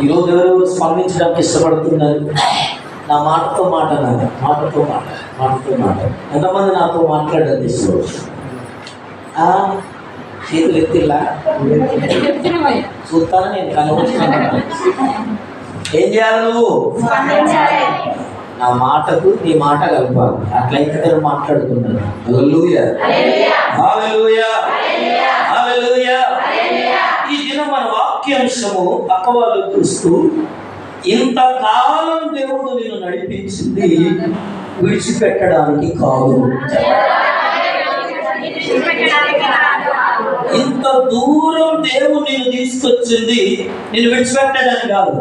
ఈరోజు ఎవరు స్పందించడానికి ఇష్టపడుతున్నారు? నా మాటతో మాట, మాటతో మాట. ఎంతమంది నాతో మాట్లాడారు ఇష్టం? చేతులు ఎత్తిలా చూస్తాను నేను కనుగొచ్చుకున్నాను. ఏం చేయాలి నువ్వు? నా మాటకు నీ మాట కలపాలి. అట్లయితే నేను మాట్లాడుతున్నాను. హల్లెలూయా, హల్లెలూయా, హల్లెలూయా. ఈ దినం మన వాక్యాంశము పక్క వాళ్ళు చూస్తూ, ఇంతకాలం దేవుడు నిన్ను నడిపించింది విడిచిపెట్టడానికి కాదు. ఇంత దూరం దేవుడు నిన్ను తీసుకొచ్చింది నేను విడిచిపెట్టడానికి కాదు.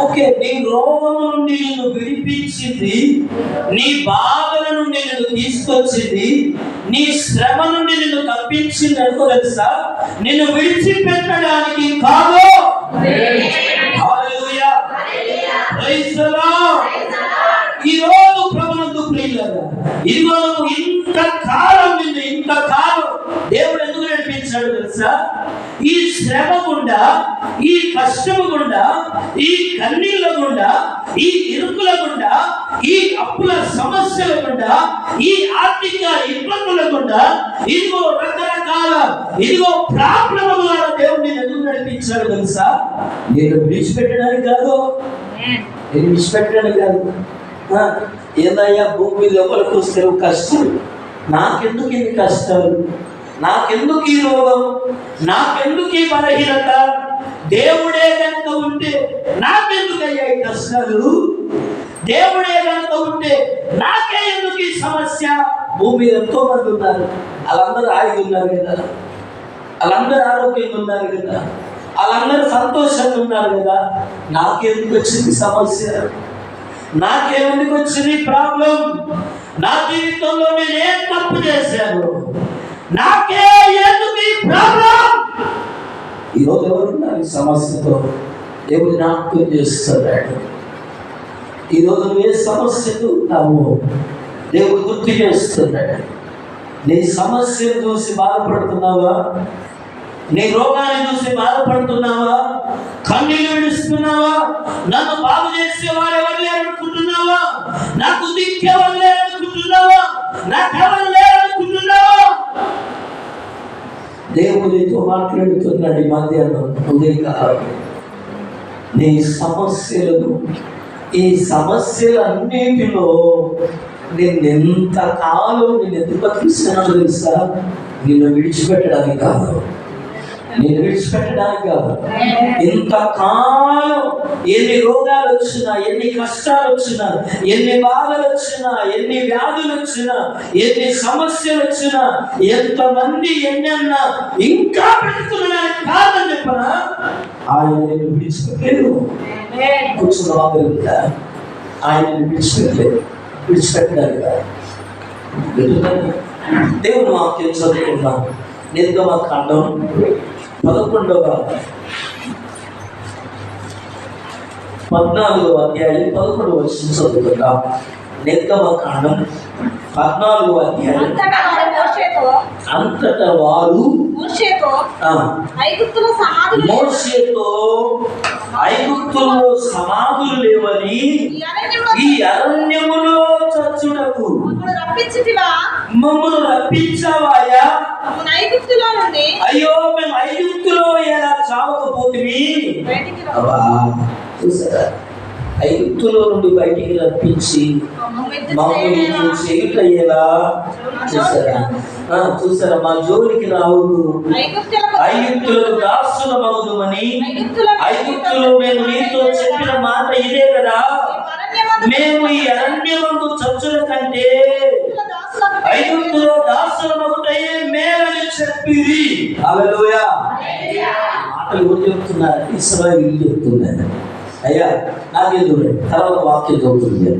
ఓకే, నీ రోగం నుండి నిన్ను విడిపించింది, నీ బాధల నుండి నిన్ను తీసుకొచ్చింది, నీ శ్రమ నుండి నిన్ను తప్పించింది అనుకో తెలుసా, నిన్ను విడిచిపెట్టడానికి కాదు. హల్లెలూయా, ప్రైజ్ ది లార్డ్. ఈ రోజు ప్రభునందు ప్రియులారా, ఇదిగో నువ్వు ఇంతకాలం దేవుడు ఎందుకు నడిపించాడు తెలుసా? ఈ శ్రమ గుండా, ఈ కష్టము గుండా, ఈ కన్నీళ్ళ గుండా, ఈ ఇరుకుల గుండా, ఈ అప్పుల సమస్యల గుండా, ఈ ఆర్థిక ఇబ్బందుల గుండా, ఇదిగో రకరకాల ప్రాబ్లమ్ ద్వారా దేవుడు ఎందుకు నడిపించాడు తెలుసా? నేను విడిచిపెట్టడానికి కాదు. ఏదయ్యా భూమి మీద ఎవరికి వస్తే కష్టం, నాకెందుకు ఇన్ని కష్టాలు, నాకెందుకు ఈ రోగం, నాకెందుకు ఈ బలహీనత? దేవుడే కనుక ఉంటే నాకెందుకయ్యా ఈ కష్టాలు? దేవుడే కనుక ఉంటే నాకే ఎందుకు ఈ సమస్య? భూమి మీద ఎంతో మంది ఉన్నారు, వాళ్ళందరూ హాయిగా ఉన్నారు కదా, వాళ్ళందరూ ఆరోగ్యంగా ఉన్నారు కదా, వాళ్ళందరూ సంతోషంగా ఉన్నారు కదా, నాకెందుకు వచ్చింది సమస్య? నాకెందుకు వచ్చింది ప్రాబ్లం? నా జీవితంలో నేను ఏం తప్పు చేశాను? నాకే ఎందుకు ఈ ప్రాబ్లం? ఈరోజు ఎవరున్నారు ఈ సమస్యతో? దేవుడు జ్ఞాపకం చేస్తున్నాడు. ఈరోజు ఏ సమస్యతో ఉన్నావు దేవుడు గుర్తు చేస్తున్నాడు. నీ సమస్యను చూసి బాధపడుతున్నావా? నీ రోగాన్ని చూసి బాధపడుతున్నావా? కన్నీళ్ళు విడుస్తున్నావా? నన్ను బాగు చేసేవారు ఎవరు లేరనుకుంటున్నావా? నాకు దిక్కెవరు లేరనుకుంటున్నావా? నాకెవరు లేరనుకుంటున్నావా? దేవుడితో మాట్లాడుతున్నాడు ఈ మధ్యాహ్నం ఉదయకాలం. నీ సమస్యలను, ఈ సమస్యలన్నిటిలో నిన్నెంతకాలం నేను ఎందుకు బతికిస్తున్నాను తెలుసా? నిన్ను విడిచిపెట్టడానికి కాదు, నేను విడిచిపెట్టడానికి కాదు. ఇంతకాలం ఎన్ని రోగాలు వచ్చినా, ఎన్ని కష్టాలు వచ్చినా, ఎన్ని బాధలు వచ్చినా, ఎన్ని వ్యాధులు వచ్చినా, ఎన్ని సమస్యలు వచ్చినా, ఎంతమంది ఎన్నన్నా ఇంకా పెట్టుకున్నానికి కాదని చెప్పనా? ఆయన నేను విడిచిపెట్టలేదు. కూర్చున్న వాదరుగా ఆయన విడిచిపెట్టడానికి కాదు. దేవుడు వాక్యం చదువుకున్నాం. నిర్గమకాండం 11వ అధ్యాయం 11వ వచనం చదువుకుందాం. నిర్గమకాండం 14వ అధ్యాయం. అంతటా వారు మోషేతో ఐగుప్తులో సమాధులు లేవని ఈ అరణ్యములో చచ్చుటకు మమ్మల్ని రప్పించావాయా? అయ్యో, మేము ఐగుప్తులో ఎలా చావకపోతుంది? చూసారా, ఐగుప్తులో నుండి బయటికి రప్పించి మమ్మల్ని చేయుటయ్యేలా చూసారా? మా జోలికి రావద్దు, ఐగుప్తులకు దాసులమవుదుమని ఐగుప్తులో మేము నీతో చెప్పిన మాట ఇదే కదా. మేము ఈ అరణ్యమందు చచ్చుల కంటే ఐగుప్తులో దాసులమగుటయే మేలని చెప్పిరి. హల్లెలూయా. మాటలు ఎవరు చెప్తున్నారు? ఇశ్రాయేలు చెప్తున్నారు. అయ్యా నాకే చూడండి, తర్వాత వాక్యం చదువుతుంది.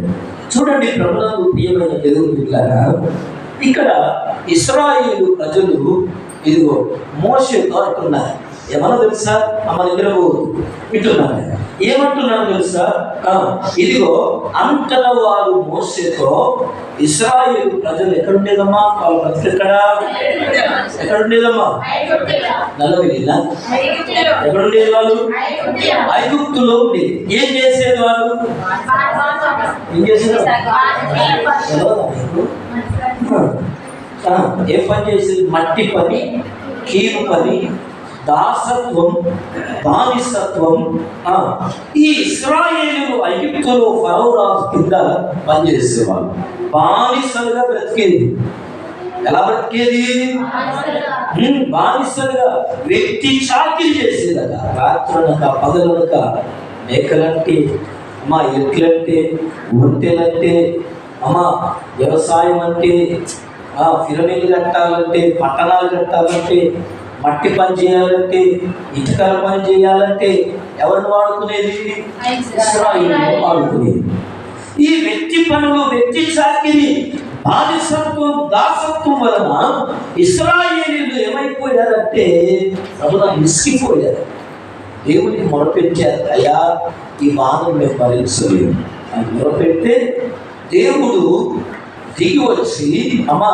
చూడండి ప్రభువుకు ప్రియమైన దేవుని బిడ్డలారా, ఇక్కడ ఇశ్రాయేలు ప్రజలు ఇదిగో మోషేతో అంటున్నారు. ఏమన్నా తెలుసా? అమ్మ నిద్రపోదు వింటున్నాను. ఏమంటున్నాను తెలుసా? ఇదిగో అంతలో వారు మోషేతో, ఇశ్రాయేలు ప్రజలు ఎక్కడుండేదమ్మా? వాళ్ళ ఎక్కడుండేదమ్మా? నలభైలా ఎక్కడుండేది వాళ్ళు? ఐగుప్తులో ఉండేది. ఏం చేసేది వాళ్ళు? ఏం చేసేది? ఏ పని చేసేది? మట్టి పని, కీలు పని, దాసత్వం, బానిసత్వం. ఈ ఇశ్రాయేలు ఐగుప్తులో ఫరో రాజు కింద పనిచేసేవాళ్ళు. బానిసలుగా బ్రతికేది. ఎలా బ్రతికేది? బానిసలుగా వ్యక్తి చాకిరి చేసేదట. రాత్రనక పగలనక మేకలంటే అమ్మా, ఎట్లంటే, ఒంటెలంటే అమ్మా, వ్యవసాయం అంటే, ఫిరమీలు కట్టాలంటే, పట్టణాలు కట్టాలంటే, మట్టి పని చేయాలంటే, ఇటుకల పని చేయాలంటే ఎవరిని వాడుకునేది? ఇశ్రాయేలు వాడుకునేది. ఈ వ్యక్తి పనులు, వ్యక్తి చాకిరి, బానిసత్వం, దాసత్వం వలన ఇశ్రాయేలీలు ఏమైపోయారంటే విసిగిపోయారు. దేవుడికి మొరపెట్టారు, అయ్యా ఈ బాధను మేము భరించలేము అని మొరపెడితే దేవుడు దిగి వచ్చి అమ్మా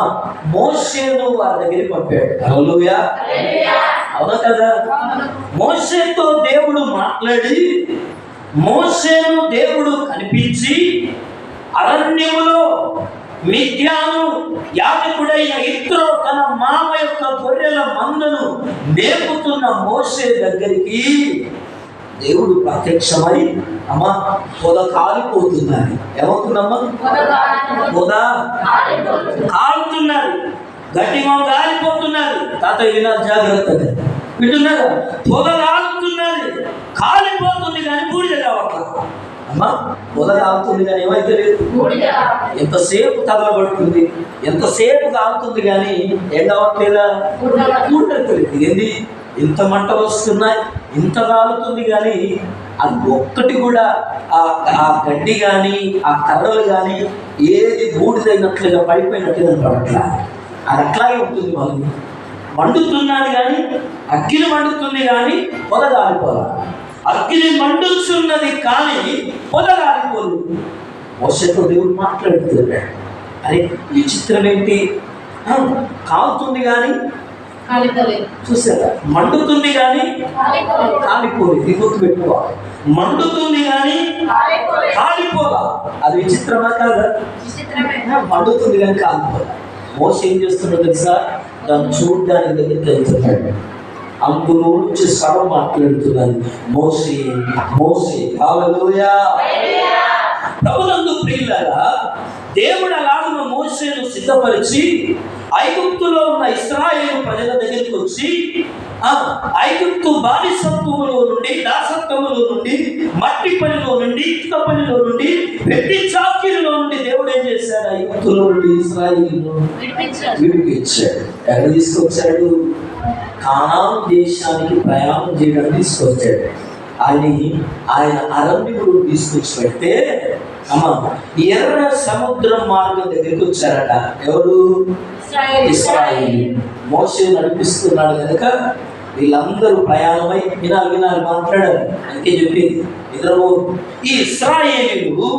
మోషేను వారి దగ్గరికి పంపాడు. హల్లెలూయా, అవునా కదా? మోషేతో దేవుడు మాట్లాడి, మోషేను దేవుడు కనిపించి, అరణ్యములో మిద్యాను యాజకుడైన యిత్రో తన మామ యొక్క గొర్రెల మందను మేపుతున్న మోషే దగ్గరికి దేవుడు ప్రత్యక్షమై, అమ్మ పొద కాలిపోతున్నది. ఏమవుతుందమ్మా? పొద కాలుతున్నారు, గట్టిగా కాలిపోతున్నారు. తాత వినాలి జాగ్రత్తగా, వింటున్నారా? పొద కాలుతున్నది, కాలిపోతుంది కానీ బూడిద కావట్లేదు. అమ్మా పొద కాలుతుంది కానీ ఏమైతే లేదు. ఎంతసేపు తగలబడుతుంది, ఎంతసేపు కాలుతుంది కానీ ఏం కావట్లేదా? బూడిదలేదు. ఏంది ఇంత మంటలు వస్తున్నాయి, ఇంత కాలుతుంది కానీ అది ఒక్కటి కూడా ఆ గడ్డి కానీ ఆ కర్రలు కానీ ఏది బూడిదైనట్లుగా పడిపోయినట్లుగా పడట్లా. అది అట్లాగే ఉంటుంది. మళ్ళీ మండుతున్నాడు కానీ, అగ్గిని మండుతుంది కానీ పొద కాలిపోదా. అగ్గిని మండుతున్నది కానీ పొద కాలిపోదు. మోషేతో దేవుడు మాట్లాడుతున్నాడు. అరే విచిత్రం ఏంటి? కాలుతుంది కానీ చూసారా, మండుతుంది కానీ కాలిపోలేదు. గుర్తుపెట్టుకోవాలి, మండుతుంది కానీ కాలిపోదా. అది విచిత్రమా కాదా? మండుతుంది కానీ కాలిపోదా. మోషే ఏం చేస్తున్నాడు తెలుసా? దాన్ని చూడడానికి దగ్గరికి వెళ్తున్నాడు. అందులో నుంచి స్వరం మాట్లాడుతున్నాను, మోషే మోషే. హల్లెలూయా. ప్రభునందు ప్రియులారా, దేవుడు అలాగున మోషేను సిద్ధపరిచి ఐగుప్తులో ఉన్న ఇశ్రాయేలు ప్రజల దగ్గరికి వచ్చి, ఐగుప్తు బానిసత్వములో నుండి, దాసత్వములో నుండి, మట్టి పనిలో నుండి, ఇటుక పనిలో నుండి, వ్యక్తి చాకిరిలో నుండి దేవుడు ఏం చేశాడు? ఐగుప్తులో నుండి ఇశ్రాయేలును విడిపించాడు. ఎక్కడ తీసుకొచ్చాడు? కానాను దేశానికి ప్రయాణం చేయడానికి తీసుకొచ్చాడు. ఆయన అరణ్యములు తీసుకొచ్చి పెడితే అమ్మ ఎర్ర సముద్రం మార్గం దగ్గరికి వచ్చారట. ఎవరు? ఇశ్రాయేలు. మోషే నడిపిస్తున్నాడు కనుక వీళ్ళందరూ ప్రయాణమై వినాలి మాట్లాడారు. అందుకే చెప్పింది ఇద్దరు. ఈ ఇశ్రాయేలీలు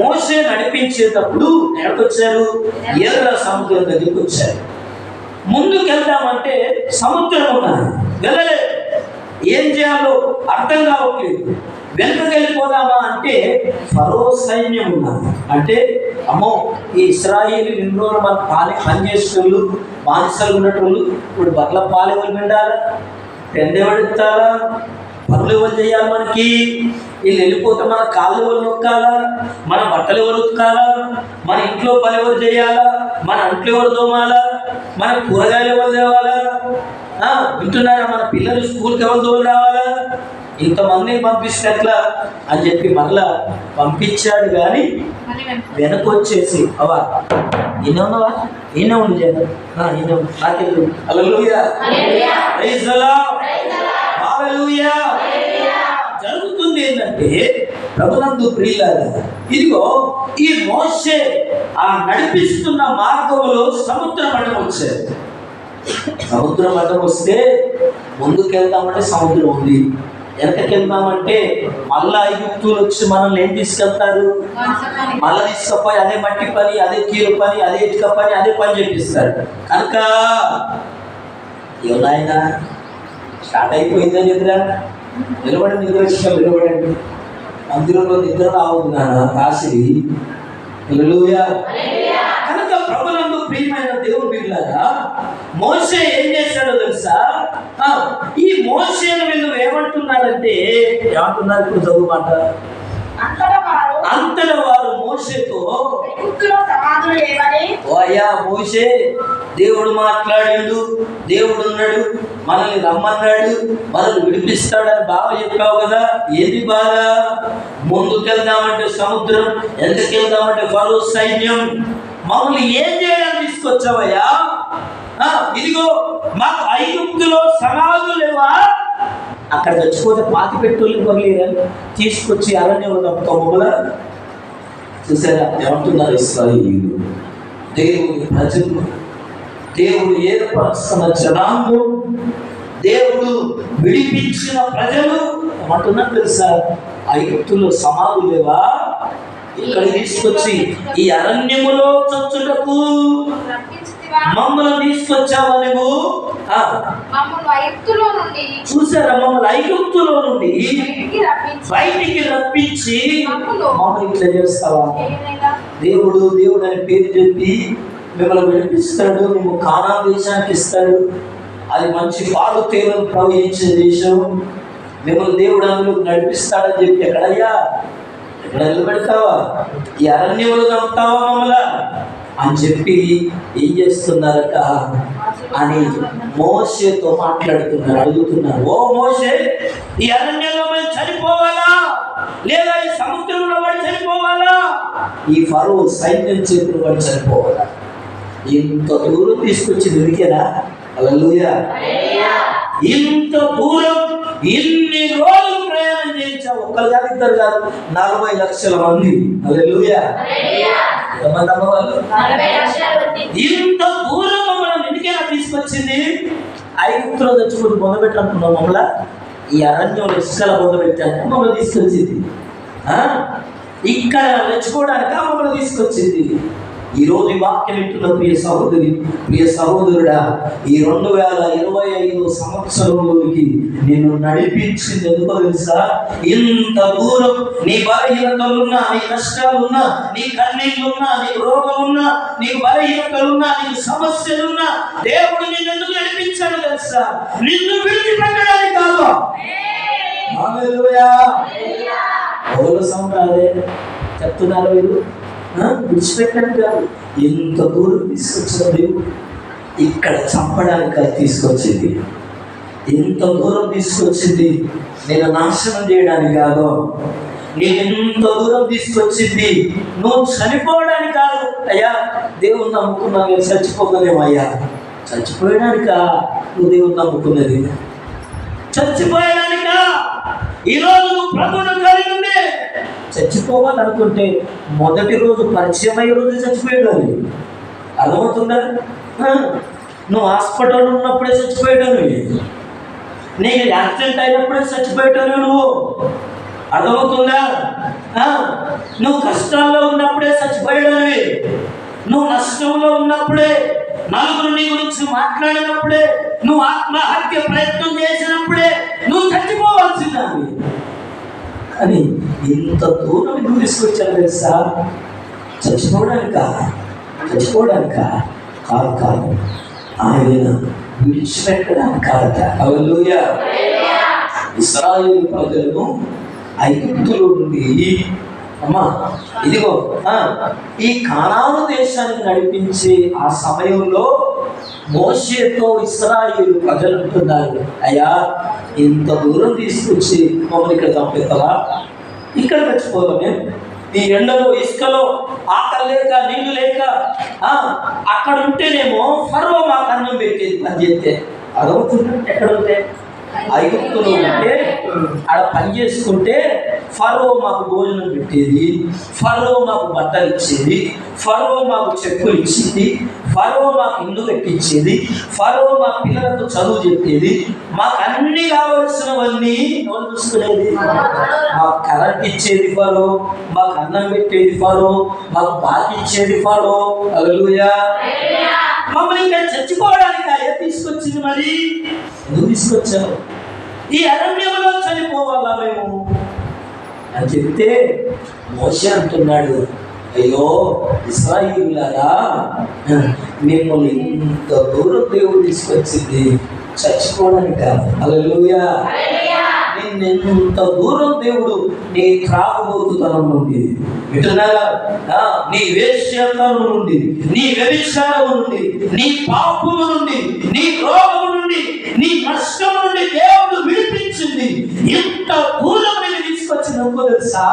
మోషే నడిపించేటప్పుడు ఎక్కడికొచ్చారు? ఎర్ర సముద్రం దగ్గరికి వచ్చారు. ముందుకు వెళ్దామంటే సముద్రం ఉన్నది, వెళ్ళలేదు. ఏం చేయాలో అర్థం కావట్లేదు. వెనుకకి వెళ్ళిపోదామా అంటే ఫరో సైన్యం ఉన్నది. అంటే అమ్మో ఈ ఇశ్రాయేలు ఎన్ని రోజులు మన పని చేసేటోళ్ళు, బానిసలు ఉన్నటోళ్ళు ఇప్పుడు బట్ల పాలు ఎవరు పిండాలా? పెండ ఎవరు ఎత్తాలా? పనులు ఎవరు చేయాలి? మనకి వీళ్ళు వెళ్ళిపోతే మన కాళ్ళు ఎవరు నొక్కాలా? మన బట్టలు ఎవరు ఉతకాలా? మన ఇంట్లో పని ఎవరు చేయాలా? మన అంట్లు ఎవరు తోమాలా? మన కూరగాయలు ఎవరు తేవాలా? వింటున్నారా? మన పిల్లలు స్కూల్కి ఎవరు తోలు రావాలా? ఇంతమందిని పంపిస్తే ఎట్లా అని చెప్పి మరలా పంపించాడు. కానీ వెనకొచ్చేసి అవా ఈయన ఉన్నవా? ఈయన ఉండి జనం నాకెళ్ళు. హల్లెలూయా, ప్రైజ్ ది లార్డ్, హల్లెలూయా. జరుగుతుంది ఏంటంటే ప్రభునందు ప్రియులారా, ఇదిగో ఈ మోషే ఆ నడిపిస్తున్న మార్గంలో సముద్రం అడ్డం వచ్చారు. సముద్రం అడ్డం వస్తే ముందుకు వెళ్దామంటే సముద్రం ఉంది, వెనకకి వెళ్దామంటే మళ్ళా ఐగుప్తులు వచ్చి మనల్ని ఏం తీసుకెళ్తారు, మళ్ళీ తీసుకపోయి అదే మట్టి పని, అదే కీలు పని, అదే ఇటుక పని, అదే పని చేపిస్తారు. కనుక ఏమైనా స్టార్ట్ అయిపోయిందని ఎదురా నిలబడి నిద్ర వచ్చిన నిలబడండి. మందిరంలో నిద్ర రావుతున్నాను కాశీ. హల్లెలూయా. కనుక ప్రభునందు ప్రియమైన దేవుని బిడ్డలారా, మోషే ఏం చేశాడో తెలుసా? ఈ మోషేను వీళ్ళు ఏమంటున్నారంటే, ఏమంటున్నారు ఇప్పుడు చదువుమాట, అంతట వారు మోషేతో, ఓ అయ్యా మోషే, దేవుడు మాట్లాడాడు, దేవుడు ఉన్నాడు, మనల్ని రమ్మన్నాడు, మనల్ని విడిపిస్తాడని బాగా చెప్పావు కదా, ఏది బాధ? ముందుకెళ్దామంటే సముద్రం, ఎందుకెళ్దామంటే ఫరో సైన్యం, మమ్మల్ని ఏం చేయాలని తీసుకొచ్చావయ్యా? ఇదిగో మాకు ఐగుప్తులో సమాధులు లేవా? అక్కడ చచ్చిపోతే పాతి పెట్టులు ఇవ్వలేరని తీసుకొచ్చి అరణ్యంలో తప్పుకోమలా. చూసారా ఏమంటున్నారు ఇశ్రాయేలీయులు? దేవుని ప్రజలు, దేవుడు ఏర్పరుస్తున్న జనాంగం, దేవుడు విడిపించిన ప్రజలు ఏమంటున్నారు తెలుసా? ఐగుప్తులో సమాధులు లేవా? ఇక్కడ తీసుకొచ్చి ఈ అరణ్యములో చచ్చుటకు మమ్మల్ని తీసుకొచ్చావా నువ్వు? చూసారా, మమ్మల్ని ఐగుప్తులో నుండి బయటికి రప్పించి మమ్మల్ని ఇట్లా చేస్తావా? దేవుడు దేవుడు అని పేరు చెప్పి మిమ్మల్ని విడిపిస్తాడు, మేము కానాను దేశానికి ఇస్తాడు, అది మంచి పాలు తేనెలు ప్రవహించే దేశం, మిమ్మల్ని దేవుడు అందులో నడిపిస్తాడని చెప్పి ఎక్కడయ్యా, ఎక్కడ నిలబెడతావా? ఈ అరణ్యములు చంపుతావా మమ్మల్ని అని చెప్పి ఏం చేస్తున్నారట అని మోషేతో మాట్లాడుతున్నారు, అడుగుతున్నారు. ఓ మోషే, ఈ అరణ్యంలో మనం చనిపోవాలా, లేదా ఈ సముద్రంలో పడి చనిపోవాలా, ఈ ఫరో సైన్యం చేతులు పడి చనిపోవాలా? ఇంత దూరం తీసుకొచ్చి దొరికేనా? హల్లెలూయా. ఇంత దూరం ఇన్ని రోజులు ప్రయాణం చేయించావు, ఒక్కరు కాదు, ఇద్దరు కాదు, 40 లక్షల మంది. హల్లెలూయా. ఎంతమంది అమ్మవాళ్ళు? ఇంత దూరం మమ్మల్ని ఎందుకైనా తీసుకొచ్చింది? ఐగుప్తులో తెచ్చుకొని పొందబెట్టాలనుకున్నాం, మమ్మల్ని ఈ అరణ్యంలో ఇసుకల పొందబెట్టాక మమ్మల్ని తీసుకొచ్చింది, ఇక్కడ తెచ్చుకోవడానిక మమ్మల్ని తీసుకొచ్చింది. ఈరోజు ఈ వాక్యం వింటున్న ప్రియ సహోదరి, ప్రియ సహోదరుడా, ఈ 2025 సంవత్సరంలోకి నిన్ను నడిపించింది ఎందుకో తెలుసా? ఇంత దూరం నీ బలహీనతలున్నా, నీ కష్టాలున్నా, నీ కన్నీళ్ళున్నా, నీ రోగమున్నా, నీ బలహీనతలున్నా, నీకు సమస్యలున్నా, దేవుడు నిన్ను ఎందుకు నడిపించాడు తెలుసా? నిన్ను విడిచిపెట్టడానికి కాదు. హల్లెలూయా. పౌలు సంఘాలే చెప్తున్నారు, వీరు విడిచిపెట్టడం కాదు, ఎంత దూరం తీసుకొచ్చిన దేవుడు ఇక్కడ చంపడానికి తీసుకొచ్చింది, ఎంత దూరం తీసుకొచ్చింది నేను నాశనం చేయడానికి కాదు, నేను ఎంత దూరం తీసుకొచ్చింది నువ్వు చనిపోవడానికి కాదు. అయ్యా దేవుని నమ్ముకున్నావు, నేను చచ్చిపోగలేమయ్యా, చచ్చిపోయడానికా నువ్వు దేవుని నమ్ముకున్నది? చచ్చిపోయడానికా? ఈరోజు నువ్వు ప్రభువును కలిగి ఉండే చచ్చిపోవాలనుకుంటే మొదటి రోజు పరిచయం అయ్యే రోజు చచ్చిపోయాడు. అర్థమవుతుందా? నువ్వు హాస్పిటల్ ఉన్నప్పుడే చచ్చిపోయాడు, నీకు యాక్సిడెంట్ అయినప్పుడే చచ్చిపోయాడు నువ్వు. అర్థమవుతుందా? నువ్వు కష్టాల్లో ఉన్నప్పుడే చచ్చిపోయాడు, నువ్వు నష్టంలో ఉన్నప్పుడే, నలుగురు నీ గురించి మాట్లాడినప్పుడే, నువ్వు ఆత్మహత్య ప్రయత్నం చేసినప్పుడే నువ్వు చచ్చిపోవాల్సిందని. కానీ ఇంత దూరం ఎందుకు తీసుకొచ్చాను తెలుసా? చచ్చిపోవడానికా? కాదు, ఆయన విడిచిపెట్టడానికి కాదట. హల్లెలూయా. ఇశ్రాయేలు ప్రజలను ఐగుప్తులో నుండి అమ్మా ఇదిగో ఈ కానాను దేశానికి నడిపించే ఆ సమయంలో మోషేతో ఇశ్రాయేలు ప్రజలు అంటున్నారు, అయ్యా ఇంత దూరం తీసుకొచ్చి మమ్మల్ని ఇక్కడ చంపేస్తావా? ఇక్కడ చచ్చిపోదామే, ఈ ఎండలో ఇసుకలో ఆకలి లేక నీళ్లు లేక అక్కడ ఉంటేనేమో ఫరో మాకు అన్నం పెట్టేది పని చేస్తే. అదవుతుంది ఎక్కడ ఉంటే? ఐగుప్తులో ఉంటే ఆడ పని చేసుకుంటే ఫరో మాకు భోజనం పెట్టేది, ఫరో మాకు బట్టలు ఇచ్చేది, ఫరో మాకు చెప్పులు ఇచ్చేది, ఫరో మాకు ఇల్లు కట్టించేది, ఫరో మా పిల్లలకు చదువు చెప్పేది, మాకు అన్ని కావలసినవన్నీ ఎవరు చూసుకునేది? మాకు కరెంట్ ఇచ్చేది ఫరో, మాకు అన్నం పెట్టేది ఫరో, మాకు బాకి ఇచ్చేది ఫరో. హల్లెలూయా. మమ్మల్ని ఇంకా చచ్చిపోవడానికి అయ్యా తీసుకొచ్చింది. మరి ఎందుకు తీసుకొచ్చావు? ఈ అరణ్యంలో చనిపోవాలా మేము అని చెప్తే మోషే అంటున్నాడు, అయ్యో ఇశ్రాయేలులారా, మిమ్మల్ని ఇంత దూరం దేవుడు తీసుకొచ్చింది చచ్చిపోవడానికి కాదు. హల్లెలూయా. నిన్నెంత దూరం దేవుడు నీ త్రాగుబోతుతనం నుండి, వింటున్నారా, నీ వేశ్యతనం నుండి, నీ వ్యభిచారం నుండి, నీ పాపము నుండి, నీ రోగము నుండి, నీ నష్టం నుండి దేవుడు విడిపించింది. ఇంత దూరం నేను తీసుకొచ్చినప్పుడు తెలుసా,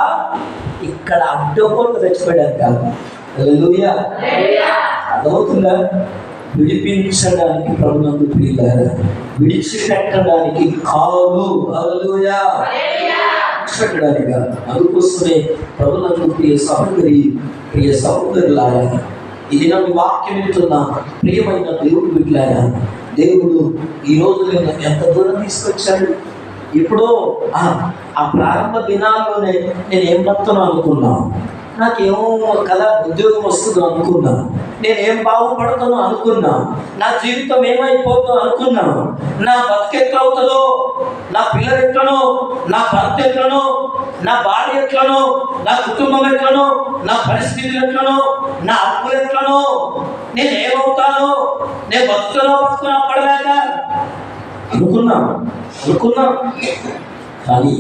ఇక్కడ అడ్డపోటు చచ్చిపోయాడు కాదు. హల్లెలూయా. అర్థమవుతుందా? విడిపించడానికి ప్రభునందు ప్రియులారా, విడిచిపెట్టడానికి కాదు. హల్లెలూయా. విడిచిపెట్టడానికి. అందుకోసమే ప్రభునందు ప్రియ సహోదరులారా, ఇది నా వాక్యం వింటున్నా ప్రియమైన దేవుడు బిడ్డలారా, దేవుడు ఈరోజు నేను ఎంత దూరం తీసుకొచ్చాడు. ఇప్పుడు ఆ ప్రారంభ దినాల్లోనే నేను ఏం భక్తున్నా అనుకున్నాను, నాకేమో కదా ఉద్యోగం వస్తుందో అనుకున్నాను, నేనేం బాగుపడుతానో అనుకున్నాను, నా జీవితం ఏమైపోతుందో అనుకున్నాను, నా బతుకు ఎట్లా అవుతుందో, నా పిల్లలు ఎట్లనో, నా భర్త ఎట్లనో, నా భార్య ఎట్లనో, నా కుటుంబం ఎట్లనో, నా పరిస్థితులు ఎట్లనో, నా అప్పులు ఎట్లనో, నేను ఏమవుతానో, నేను బతుకునా పడలేక అనుకున్నా. కానీ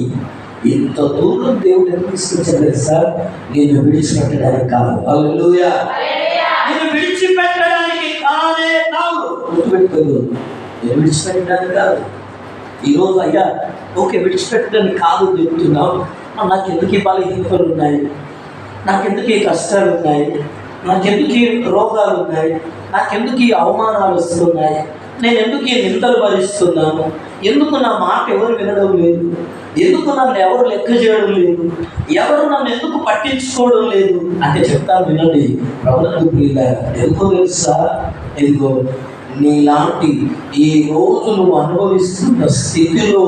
ఇంత దూరం దేవుడు ఎందుకు తీసుకొచ్చాడు సార్? నేను విడిచిపెట్టడానికి కాదు. హల్లెలూయా. నేను విడిచిపెట్టడానికి కాదే కాదు. గుర్తుపెట్టుకోదు, నేను విడిచిపెట్టడానికి కాదు. ఈరోజు అయ్యా ఓకే విడిచిపెట్టడానికి కాదు చెప్తున్నావు, నాకెందుకు ఈ బలహీనతలు ఉన్నాయి, నాకెందుకు ఈ కష్టాలు ఉన్నాయి, నాకెందుకు ఈ రోగాలు ఉన్నాయి, నాకెందుకు ఈ అవమానాలు వస్తున్నాయి, నేను ఎందుకు ఈ నిందలు భరిస్తున్నాను, ఎందుకు నా మాట ఎవరు వినడం లేదు, ఎందుకు నన్ను ఎవరు లెక్క చేయడం లేదు, ఎవరు నన్ను ఎందుకు పట్టించుకోవడం లేదు అంటే చెప్తాను వినండి ప్రభునందు ప్రియులారా. ఎందుకో తెలుసా? ఇదిగో నీలాంటి ఈ రోజు నువ్వు అనుభవిస్తున్న స్థితిలో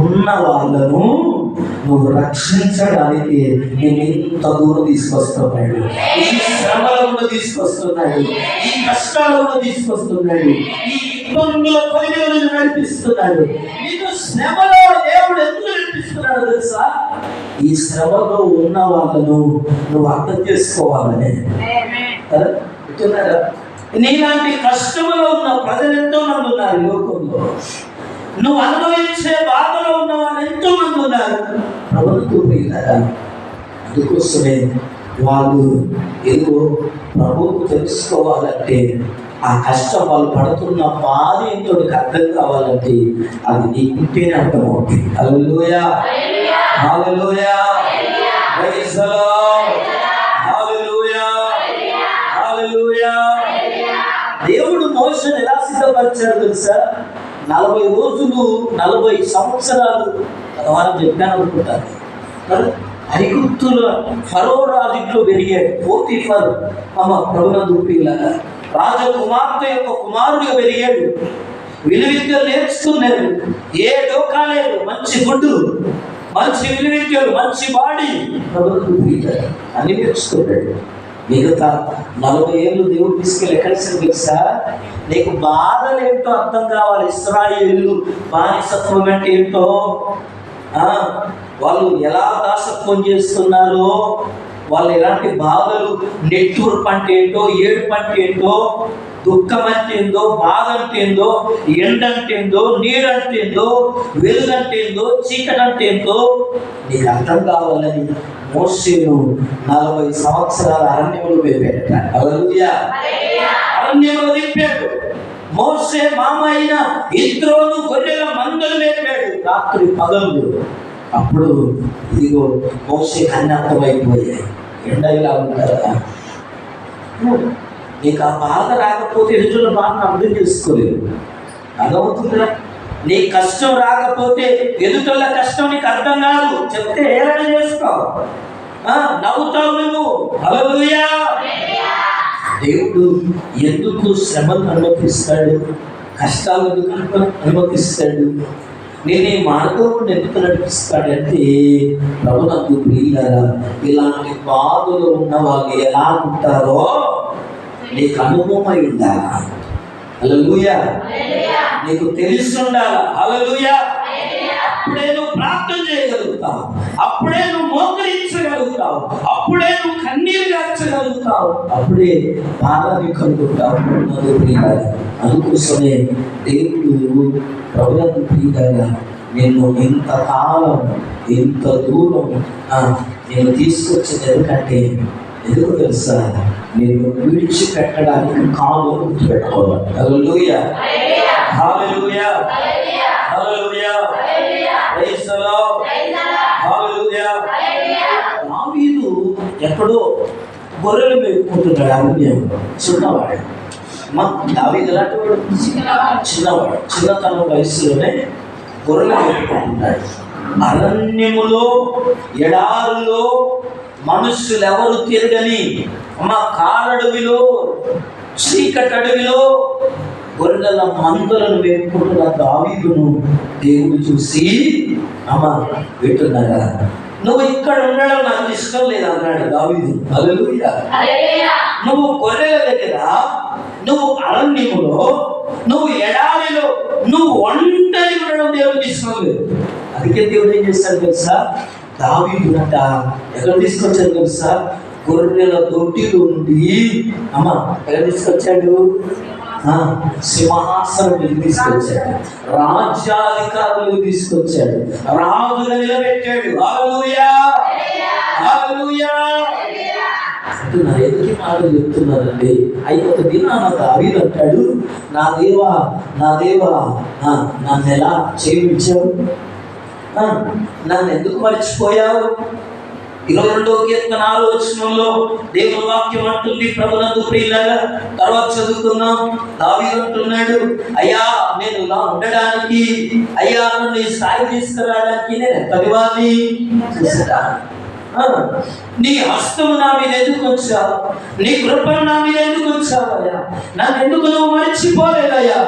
ఉన్న వాళ్ళను నువ్వు రక్షించడానికి నేను ఇంత దూరం తీసుకొస్తున్నాడు. ఈ శ్రమలను తీసుకొస్తున్నాడు, ఈ కష్టాలను తీసుకొస్తున్నాడు, ఈ ఇబ్బందుల పరిగణను నడిపిస్తున్నాడు. నీకు శ్రమలో దేవుడు ఎందుకు నడిపిస్తున్నాడు తెలుసా? ఈ శ్రమలో ఉన్న వాళ్ళను నువ్వు అర్థం చేసుకోవాలని. నీలాంటి కష్టంలో ఉన్న ప్రజలు ఎంతో మంది ఉన్నారు లోకంలో. నువ్వు అనుభవించే బాధలో ఉన్న వాళ్ళు ఎంతో మంది ఉన్నారు. అందుకోసమే వాళ్ళు ఏదో ప్రభువుకు తెలుసుకోవాలంటే, ఆ కష్టం వాళ్ళు పడుతున్న బాధ ఏంటో అర్థం కావాలంటే అది నీకుంటేనే అర్థమవుతుంది. Hallelujah. Hallelujah. Praise the Lord. Hallelujah. Hallelujah. దేవుడు మోషేను ఎలా సిద్ధపరిచాడు తెలుసా? 40 రోజులు 40 సంవత్సరాలు వారు చెప్పాను అనుకుంటారు. ఐగుప్తుల ఫరో రాజులో పెరిగాడు. పోతీఫర్ ప్రభునందు ప్రియులారా, రాజకుమార్తె యొక్క కుమారుడిగా పెరిగాడు. విలువిద్యలు నేర్చుకున్నాడు. ఏ డోకా లేదు, మంచి గుడ్డు, మంచి విలువిద్యలు, మంచి బాడీ, ప్రభునందు ప్రియులారా అన్ని నేర్చుకున్నాడు. మిగతా 40 ఏళ్ళు దేవుడు తీసుకెళ్ళి ఎక్కడికి తెలుసా? నీకు బాధలు ఏంటో అర్థం కావాలి. ఇశ్రాయేలు బానిసత్వం అంటే ఏంటో, వాళ్ళు ఎలా దాసత్వం చేస్తున్నారో, వాళ్ళు ఎలాంటి బాధలు, నెట్టూర్పు అంటే ఏంటో, ఏడుపు అంటే ఏంటో, దుఃఖం అంటే ఏందో, బాధ అంటే ఏందో, ఎండ అంటే ఏందో, నీరు అంటే ఏందో, వెలుగు అంటే ఏందో, చీకటి అంటే ఏందో నీకు అర్థం కావాలని మోషేను 40 సంవత్సరాల అరణ్యంలో పెట్టాడు. హల్లెలూయా. అరణ్యంలో తిప్పాడు. మోషే మామ అయిన ఇత్రోను గొర్రెల మందలు లేపాడు రాత్రి పగలు. అప్పుడు ఇదిగో మోషే కన్యార్థమైపోయాయి. ఎండ ఇలా ఉంటారా? నీకు ఆ బాధ రాకపోతే ఎదుటి బాధను అర్థం చేసుకోలేదు. అర్థమవుతుందా? నీ కష్టం రాకపోతే ఎదుటోళ్ళ కష్టం నీకు అర్థం కాదు, చెప్తే ఏమైనా చేసుకోవు, నవ్వుతావు నువ్వు. హల్లెలూయా. దేవుడు ఎందుకు శ్రమను అనుమతిస్తాడు, కష్టాలు ఎందుకు అనుమతిస్తాడు, నేను ఈ మార్గం ఎందుకు నడిపిస్తాడంటే, ప్రభునందు ప్రియులారా, ఇలాంటి బాధలు ఉన్న వాళ్ళు ఎలా ఉంటారో నీకు అనుభవం అయి ఉండాలా. హల్లెలూయా. నీకు తెలిసి ఉండాలా. హల్లెలూయా. అప్పుడే నువ్వు ప్రార్థన చేయగలుగుతావు, అప్పుడే నువ్వు మోకరించగలుగుతావు, అప్పుడే నువ్వు కన్నీరు గార్చగలుగుతావు, అప్పుడే బాధని కలుగుతావు. అందుకోసమే దేవుడు ప్రభునందు ప్రియులారా, నిన్ను ఇంతకాలం ఇంత దూరం నేను తీసుకొచ్చింది ఎందుకంటే, ఎందుకు తెలుసా, నేను విడిచిపెట్టడానికి కాలు గుర్తుపెట్టుకోవాలి. Hallelujah. Hallelujah. Hallelujah. Praise the Lord. Hallelujah. దావీదు ఎక్కడో గొర్రెలు మేపుకుంటున్నాడు. అరణ్యంలో చిన్నవాడు. దావీదు ఎలాంటి వాడు? చిన్నవాడు. చిన్నతనం వయసులోనే గొర్రెలు మేపుకుంటున్నాడు. అరణ్యములో, ఎడారులో, మనుషులు ఎవరు తిరగని కారడవిలో, చీకటి అడవిలో గొర్రెల మందలను వేపుకుంటున్న దావీదును దేవుడు చూసి, వింటున్నారా, నువ్వు ఇక్కడ ఉండడం నాకు ఇష్టం లేదు అన్నాడు దావీదు. హల్లెలూయా. నువ్వు గొర్రెల దగ్గర, నువ్వు అరణ్యములో, నువ్వు ఎడారిలో, నువ్వు ఒంటరి ఉండడం దేవుడికి ఇష్టం లేదు. అందుకే దేవుడు ఏం చేస్తాడు తెలుసా, దావీదునంట ఎక్కడ తీసుకొచ్చాడు తెలుసా, గొర్రెల దొడ్డిలో నుండి ఎక్కడ తీసుకొచ్చాడు, సింహాసనం తీసుకొచ్చాడు, రాజ్యాధికారులు తీసుకొచ్చాడు, రాజుగా నిలబెట్టాడు. హల్లెలూయా. హల్లెలూయా. ఎందుకు మాటలు చెప్తున్నారండి? ఒక దినాన దావీదు అంటాడు, నా దేవా, నా దేవా, నన్ను ఎలా చేయించావు, నన్ను ఎందుకు మర్చిపోయావు? 22వ కీర్తన 6వ వచనంలో దేవుని వాక్యం అంటుంది, ప్రభునందు ప్రియులారా, తర్వాత చదువుకుందాం. దావీదు అంటున్నాడు, అయ్యా నేను ఇలా ఉండడానికి, అయ్యా నన్ను ఈ స్థాయి తీసుకురావడానికి నేను ఎంతవాడిని చూసారా, నీ హస్తము నా మీద ఎందుకు వచ్చావు, నీ కృపను నా మీద ఎందుకు వచ్చావయ్యా, నన్ను ఎందుకు నువ్వు మర్చిపోలేదయ్యా.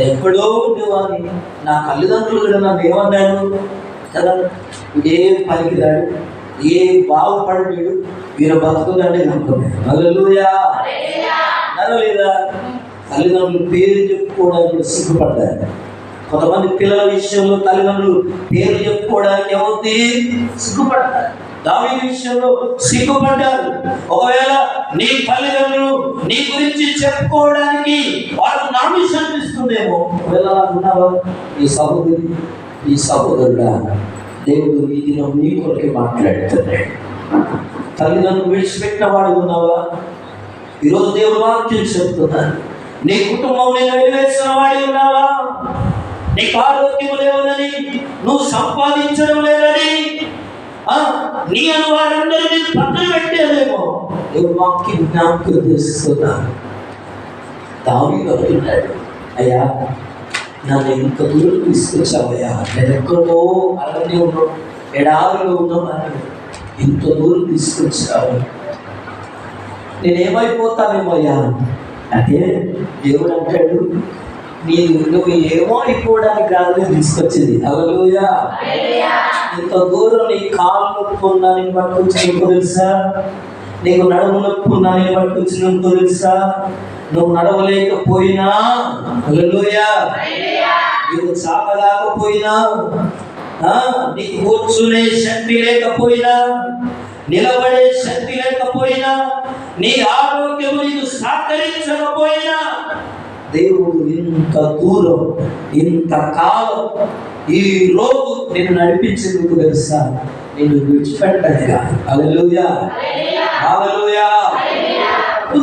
ఎక్కడో ఉండేవాడిని, నా తల్లిదండ్రులు కూడా నన్ను ఏమన్నాడు కదా, ఏ పనికిరాడు, ఏ బాగుపడలేడు, వీరు బతుకుదాడే అనుకున్నాడు. హల్లెలూయా. నరలేదా? తల్లిదండ్రులు పేరు చెప్పుకోవడానికి సిగ్గుపడ్డారు. కొంతమంది పిల్లల విషయంలో తల్లిదండ్రులు పేరు చెప్పుకోవడానికి ఏమవుతుంది, సిగ్గుపడతారు. దావీదు విషయంలో సిగ్గుపడ్డారు. ఒకవేళ నీ తల్లిదండ్రులు నీ గురించి చెప్పుకోవడానికి వాళ్ళకు నామిషన్ అనిపిస్తుందేమో. ఒకవేళ ఉన్నావా ఈ సహోదరి, ఈ సహోదరుడా, దేవుడు ఈ దినం నీ కొరకే మాట్లాడుతున్నాడు. తల్లిదండ్రులు విడిచిపెట్టిన వాడు ఉన్నావా? ఈరోజు దేవుడు వాక్యం చెప్తున్నాను, నీ కుటుంబం నేను వదిలేసిన వాడి ఉన్నావా? నీకు ఆరోగ్యం లేవని, నువ్వు సంపాదించడం లేదని, నీ అని వారందరూ నేను పక్కన పెట్టేదేమో. దేవుడు వాక్యం జ్ఞాపకం చేస్తున్నాను. దావీదు అంటున్నాడు, అయ్యా నన్ను ఇంత దూరం తీసుకొచ్చావయ్యా, నేను ఎక్కడో అరణ్యంలో ఎడారిలో ఉన్నాను, ఇంత దూరం తీసుకొచ్చావు, నేనేమైపోతానేమో అయ్యా అంటే దేవుడు అంటాడు, నువ్వు ఏమో అయిపోవడానికి కాదు నేను తీసుకొచ్చింది. హల్లెలూయా. ఇంత దూరం నీ కాలు నొప్పి ఉన్నా నేను పట్టుకొచ్చినప్పుడు తెలుసా, నీకు నడుము నొప్పి ఉన్నా నేను పట్టుకొచ్చినప్పుడు తెలుసా, నువ్వు నడవలేకపోయినా, హల్లెలూయా, నీకు చాపలేకపోయినా, నీకు కూర్చునే శక్తి లేకపోయినా, నిలబడే శక్తి లేకపోయినా, నీ ఆరోగ్యం నీకు సహకరించకపోయినా, దేవుడు ఇంత దూరం ఇంత కాలం ఈ రోజు నేను నడిపించేందుకు తెలుసా, నేను విడిచిపెట్టగా. హల్లెలూయా. హల్లెలూయా.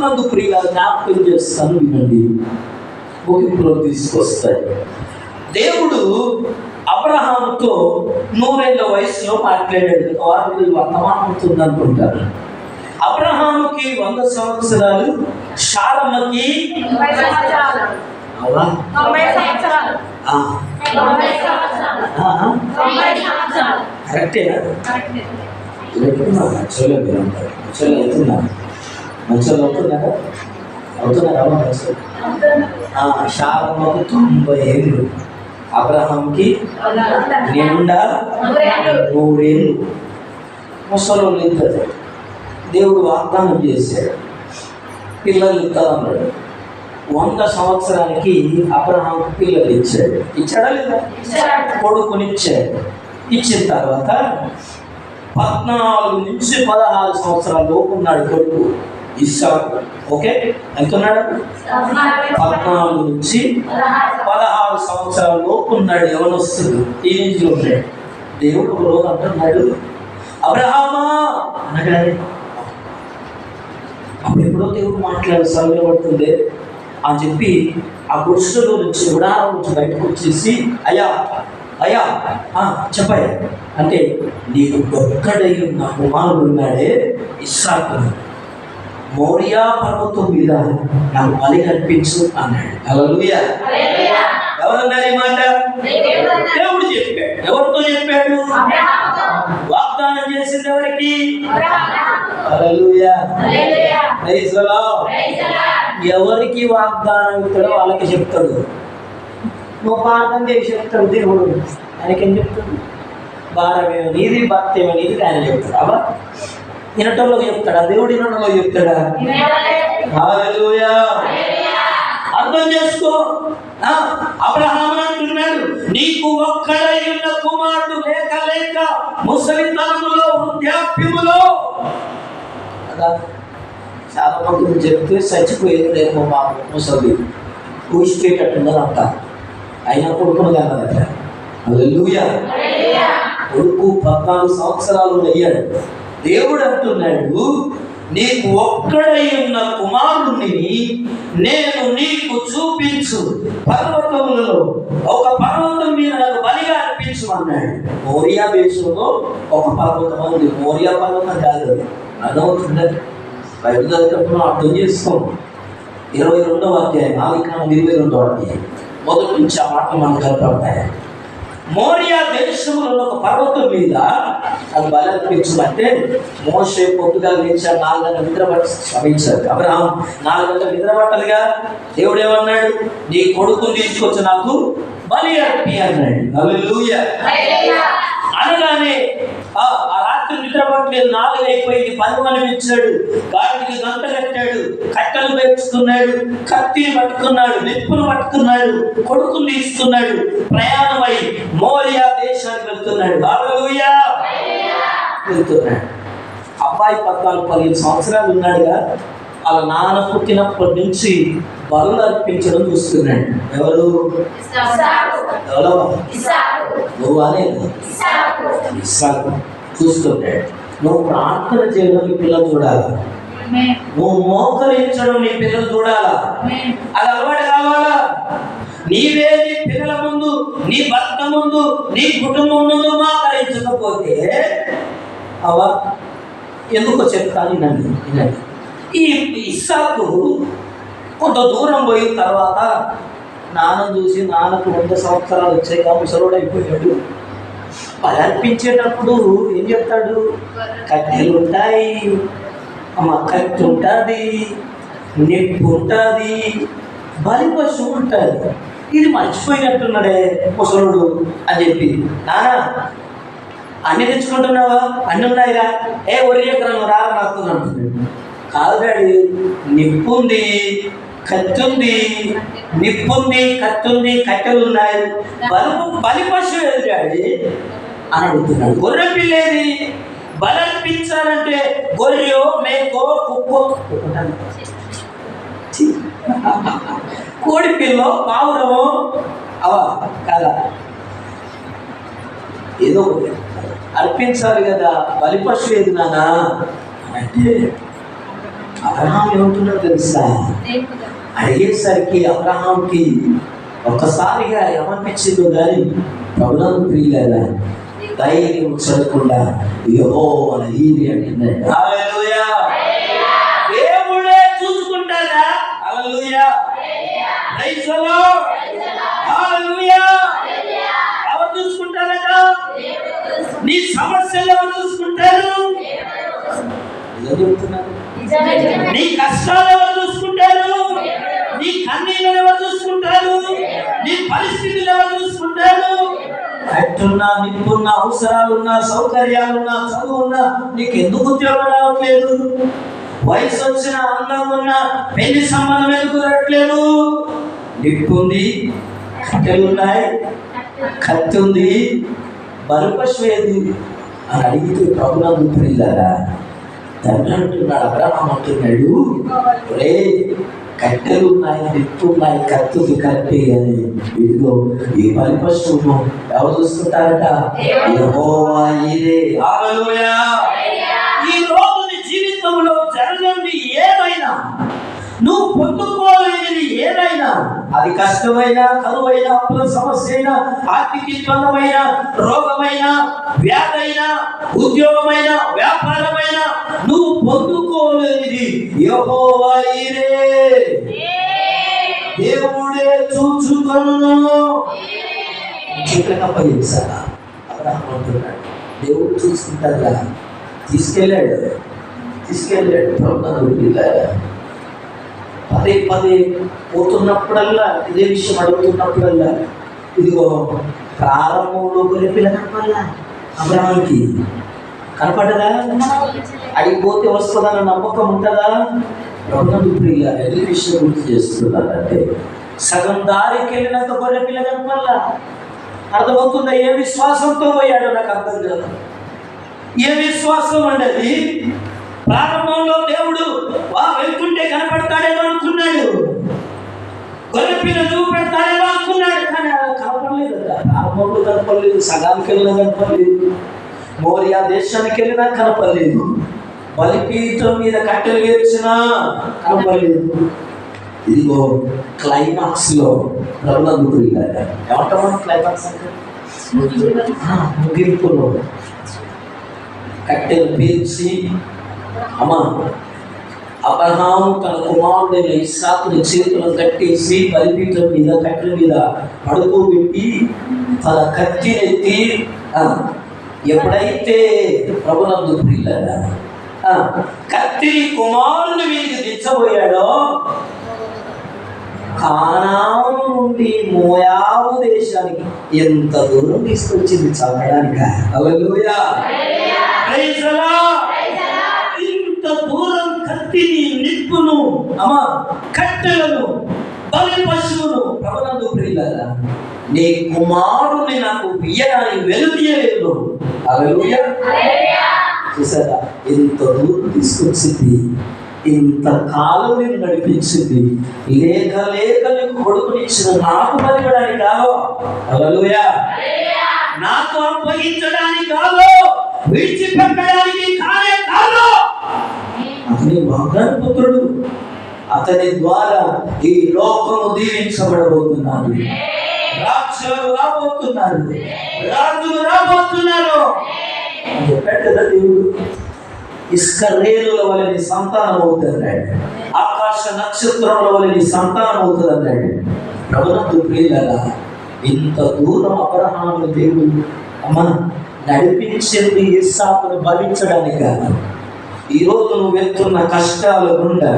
నందు ప్రియుల జ్ఞాపకం చేస్తాను, వినండి, ముగింపులో తీసుకొస్తాయి. దేవుడు అబ్రహాముతో 100 ఏళ్ల వయసులో మాట్లాడాడు. వారు వర్తమానం అవుతుంది అనుకుంటారు. అబ్రహాముకి 100 సంవత్సరాలు, శారమ్మకి 90 సంవత్సరాలు. కరెక్టేనా? మంచోళ్ళే మీరు ఉంటారు. మంచోళ్ళు అవుతున్నారు. మంచోళ్ళు అవుతున్నారా? అవుతున్నారా? శారమ్మకు 90 ఏళ్ళు, అబ్రహాంకి నిండా 100 ఏళ్ళు. ముసలోళ్ళు ఇద్దరు. దేవుడు వాగ్దానం చేశాడు, పిల్లలు ఇస్తానన్నాడు. 100 సంవత్సరానికి అబ్రహాంకు పిల్లలు ఇచ్చాడు. ఇచ్చాడా లేదా? కొడుకునిచ్చాడు. ఇచ్చిన తర్వాత 14 నుంచి 16 సంవత్సరాల లోపు ఉన్నాడు కొడుకు ఇస్సాకు. ఓకే, ఎంతున్నాడు? 14 నుంచి 16 సంవత్సరాల లోపు ఉన్నాడు. ఎవరొస్తుంది? టీనేజ్లో ఉన్నాడు. దేవుడు ఒక రోజు అంటున్నాడు, అబ్రహామా అనగానే అప్పుడు ఎప్పుడో దేవుడు మాట్లాడు సరళపడుతుంది అని చెప్పి ఆ గుడిసెలో నుంచి గుడారం నుంచి బయటకు వచ్చేసి, అయ్యా అయ్యా చెప్పయ్యా అంటే, నీకు ఒక్కడై ఉన్న కుమారుడు ఉన్నాడే ఇస్సాకు, మోరియా పర్వతం మీద నాకు బలి కల్పించు అన్నాడు. హల్లెలూయా. ఎవరన్నారు ఈ మాట? దేవుడు చెప్పాడు. ఎవరితో చెప్పాడు? వాగ్దానం చేసింది ఎవరికి? హల్లెలూయా. Praise the Lord. ఎవరికి వాగ్దానం ఇస్తాడో వాళ్ళకి చెప్తాడు. నువ్వు ప్రార్థన చేసి చెప్తాడు దేవుడు. ఆయనకేం చెప్తాడు? భారమేమో నీది, భక్తి ఏమో నీది ఆయన చెప్తాడు. అబ్బా వినటంలోకి చెప్తాడా? దేవుడు వినటంలో చెప్తాడా? హల్లెలూయా. అర్థం చేసుకో. అబ్రహాము అంటున్నాడు, నీకు ఒక్కడై ఉన్న కుమారుడు లేక లేక ముసలితనములో వృద్ధాప్యములో. చాలా మంది చెప్తే చచ్చిపోయేది లేక మా ముసలి ఊసిపోయేటట్టుందని అంట. అయినా కొడుకును కన్నదట. హల్లెలూయా. కొడుకు 14 సంవత్సరాలు అయ్యాడు. దేవుడు అంటున్నాడు, నీకు ఒక్కడై ఉన్న కుమారుణ్ణి నేను నీకు చూపించు, పర్వతములలో ఒక పర్వతం మీద నాకు బలిగా అర్పించు అన్నాడు. మోరియా దేశంలో ఒక పర్వతం ఉంది. మోరియా పర్వతం కాదు, అదవుతుందండి. బైబిల్ చదివేటప్పుడు అర్థం చేసుకోండి. 22వ అధ్యాయం 4-22వ అధ్యాయం మొదటి నుంచి ఆ మాటలు మనకు కనపడతాయి. మోరియా దేశంలో ఒక పర్వతం మీద అది బలి అర్పించమంటే మోషే పొద్దుగా లేచాడు, 4 గంటల నిద్ర శ్రమించాడు. అబ్రహాం 4 గంటల నిద్ర పట్టాలిగా. దేవుడు ఏమన్నాడు? నీ కొడుకుని తీసుకొచ్చి నాకు బలి అర్పి అన్నాడు. హల్లెలూయా. అనగానే ఆ రాత్రి నిద్ర పట్టలేదు. 4 అయిపోయింది. 10 ఇచ్చాడు. గాడికి గంట కట్టాడు, కట్టెలు పేర్చుకున్నాడు, కత్తిని పట్టుకున్నాడు, నిప్పును పట్టుకున్నాడు, కొడుకుని తీసుకున్నాడు. ప్రయాణమై మోరియా దేశానికి వెళ్తున్నాడు. హల్లెలూయా. వెళ్తున్నాడు. అబ్బాయి 14-15 సంవత్సరాలు ఉన్నాడుగా. వాళ్ళ నాన్న పుట్టినప్పటి నుంచి బలులు అర్పించడం చూస్తున్నాడు. ఎవరు? నువ్వు అనే ఇస్సాకు చూస్తున్నాడు. నువ్వు ప్రార్థన చేయడం నీ పిల్లలు చూడాలా? నువ్వు మోకరించడం నీ పిల్లలు చూడాలా? అది అలవాటు కావాలా? నీవే నీ పిల్లల ముందు, నీ భర్త ముందు, నీ కుటుంబం ముందు మోకరించకపోతే అవా ఎందుకో చెప్తాను. వినండి. ఈ ఇస్సాకు కొంత దూరం పోయిన తర్వాత నాన్న చూసి, నాన్నకు 100 సంవత్సరాలు వచ్చాయి, ముసలోడు అయిపోయాడు. బలి అర్పించేటప్పుడు ఏం చెప్తాడు? కట్టెలు ఉంటాయి, కత్తి ఉంటుంది, నిప్పు ఉంటుంది, బలి పశువు ఉంటుంది. ఇది మర్చిపోయినట్టున్నాడే ముసలోడు అని చెప్పి, నాన్న అన్ని తెచ్చుకుంటున్నావా? అన్ని ఉన్నాయిరా. ఒరే ఎకరం రా నాకు అంటున్నాడు. కాదు డాడీ, నిప్పు ఉంది, కత్తి ఉంది, నిప్పు ఉంది, కత్తి ఉంది, కట్టెలు ఉన్నాయి, బలి పశువు ఏది డాడీ అని అడుగుతున్నాడు. గొర్రె పిల్లేది? బలి అర్పించాలంటే గొర్రెో, మేకో, కుక్కో, కోడి పిల్లో, పావురమో అవా కదా, ఏదో అర్పించాలి కదా. బలి పశువు ఏది నానా అంటే అబ్రహాం ఏమంటున్నాడు తెలుసా? అడిగేసరికి అబ్రహాంకి ఒక్కసారిగా ఏమనిపించిందో కానీ ప్రభువుకు ప్రియులారా ధైర్యం చదవకుండా యెహోవా ఈరి అంటున్నాడు. హల్లెలూయా. దేవుడే చూసుకుంటాడా? Hallelujah. Praise the Lord. Hallelujah. చెప్తున్నాను. నీ కష్టాలు ఎవరు చూసుకుంటారు? నీ కన్నీళ్ళని ఎవరు చూసుకుంటారు? నీ పరిస్థితులు ఎవరు చూసుకుంటారు? అట్టున్నా, నిప్పున్నా, అవసరాలున్నా, సౌకర్యాలున్నా, చదువున్నా, నీకు ఎందుకు ఉద్యోగం రావట్లేదు? వయసు వచ్చిన, అందం ఉన్నా, పెళ్లి సంబంధం ఎందుకు రావట్లేదు? నిప్పుంది, కట్టెలున్నాయి, కత్తి ఉంది, బరుపశు ఏది అని అడిగితే ప్రభునందు ప్రియులారా, తండ్రి అంటున్నాడు, అబ్రహాము అంటున్నాడు, రే కట్టెలు ఉన్నాయి, నిప్పు ఉన్నాయి, కత్తులు కట్టి అని. ఇదిగో ఈ బలిపశువును ఎవరు చూసుకుంటారట? యెహోవా ఈరే. హల్లెలూయా. ఈ రోజు నీ జీవితంలో జరగని ఏమైనా, నువ్వు పొందుకోలేనిది ఏదైనా, అది కష్టమైనా, కరువైనా, అప్పుల సమస్య అయినా, ఆర్థిక ఇబ్బందమైన, రోగమైన, వ్యాధైనా, ఉద్యోగమైన, వ్యాపారమైన, నువ్వు పొందుకోలేనిది యెహోవా ఈరే, దేవుడే చూచుకొనును. చిన్న పైసా అబ్రహాము అంటున్నాడు, దేవుడు చూసుకుంటారా? తీసుకెళ్ళాడు ప్రభుత్వం. పదే పదే పోతున్నప్పుడల్లా ఇదే విషయం అడుగుతున్నప్పుడల్లా, ఇదిగో ప్రారంభంలో గొర్రె పిల్ల కనపడలా అబ్రహాముకి? కనపడదా? అడిగిపోతే వస్తుందన్న నమ్మకం ఉంటుందా? ప్రభుత్వం ప్రియుల ఎదురు విషయం గుర్తు చేస్తున్నారంటే, సగం దారికి వెళ్ళినాక గొర్రె పిల్ల కనపడలా. అర్థమవుతుందా? ఏ విశ్వాసంతో పోయాడో నాకు అర్థం కాదు. ఏ విశ్వాసం అండి? ప్రారంభంలో దేవుడు వెళ్తుంటే కనపడతాడేమో అనుకున్నాడు, గొర్రె పిల్ల చూపెడతాడేమో అనుకున్నాడు, కానీ కనపడలేదు. ప్రారంభంలో కనపడలేదు, సగానికి వెళ్ళినా కనపడలేదు, మోరియా దేశానికి వెళ్ళినా కనపడలేదు, బలిపీఠం మీద కట్టెలు వేర్చినా కనపడలేదు. ఇదిగో క్లైమాక్స్ లో ప్రభునందు ఏమంటాం? క్లైమాక్స్ అంటే ముగింపులో కట్టెలు పేర్చి, అమ్మా అబ్రహాము తన కుమారుడైన ఇస్సాకుని చేతులను కట్టేసి బలిపీఠం మీద కట్టెల మీద పడుకోబెట్టి తన కత్తినెత్తి, ఎప్పుడైతే ప్రభునందు ప్రియులారా కత్తి కుమారుని మీదకి దించబోయాడో, కానాను నుండి మోయాబు దేశానికి ఎంత దూరం తీసుకొచ్చింది చంపడానిక. హల్లెలూయా. Praise the Lord. ఇంత దూరం కత్తిని, నిప్పును, కట్టెలను, బలి పశువును, ప్రభునందు ప్రియులారా, నీ కుమారుని నాకు ఇయ్యడానికి వెలుదీయలేదు. హల్లెలూయా. చూసారా? ఇంత దూరం తీసుకొచ్చింది, ఇంత కాలం నేను నడిపించింది. లేక నీకు కొడుకునిచ్చిన నాకు బలిపడానికి కాదు. హల్లెలూయా. నాకు అప్పగించడానికి కాదు, విడిచిపెట్టడానికి కానే కాదు. అతని వాగ్దాన పుత్రుడు, అతని ద్వారా ఈ లోకము దీవించబడబోతున్నారు, రాక్షసులు రాబోతున్నారు, రాజులు రాబోతున్నారు అని చెప్పాడు కదా దేవుడు. ఇసుక రేణుల వలె నీ సంతానం అవుతుంది అన్నాడు, ఆకాశ నక్షత్రముల వలె నీ సంతానం అవుతుంది అన్నాడు. ప్రభునందు ప్రియులారా, ఇంత దూరం అబ్రహామును దేవుడు నడిపించింది ఇస్సాకును బలించడానికి కాదు. ఈరోజు నువ్వు వెళ్తున్న కష్టాల గుండా,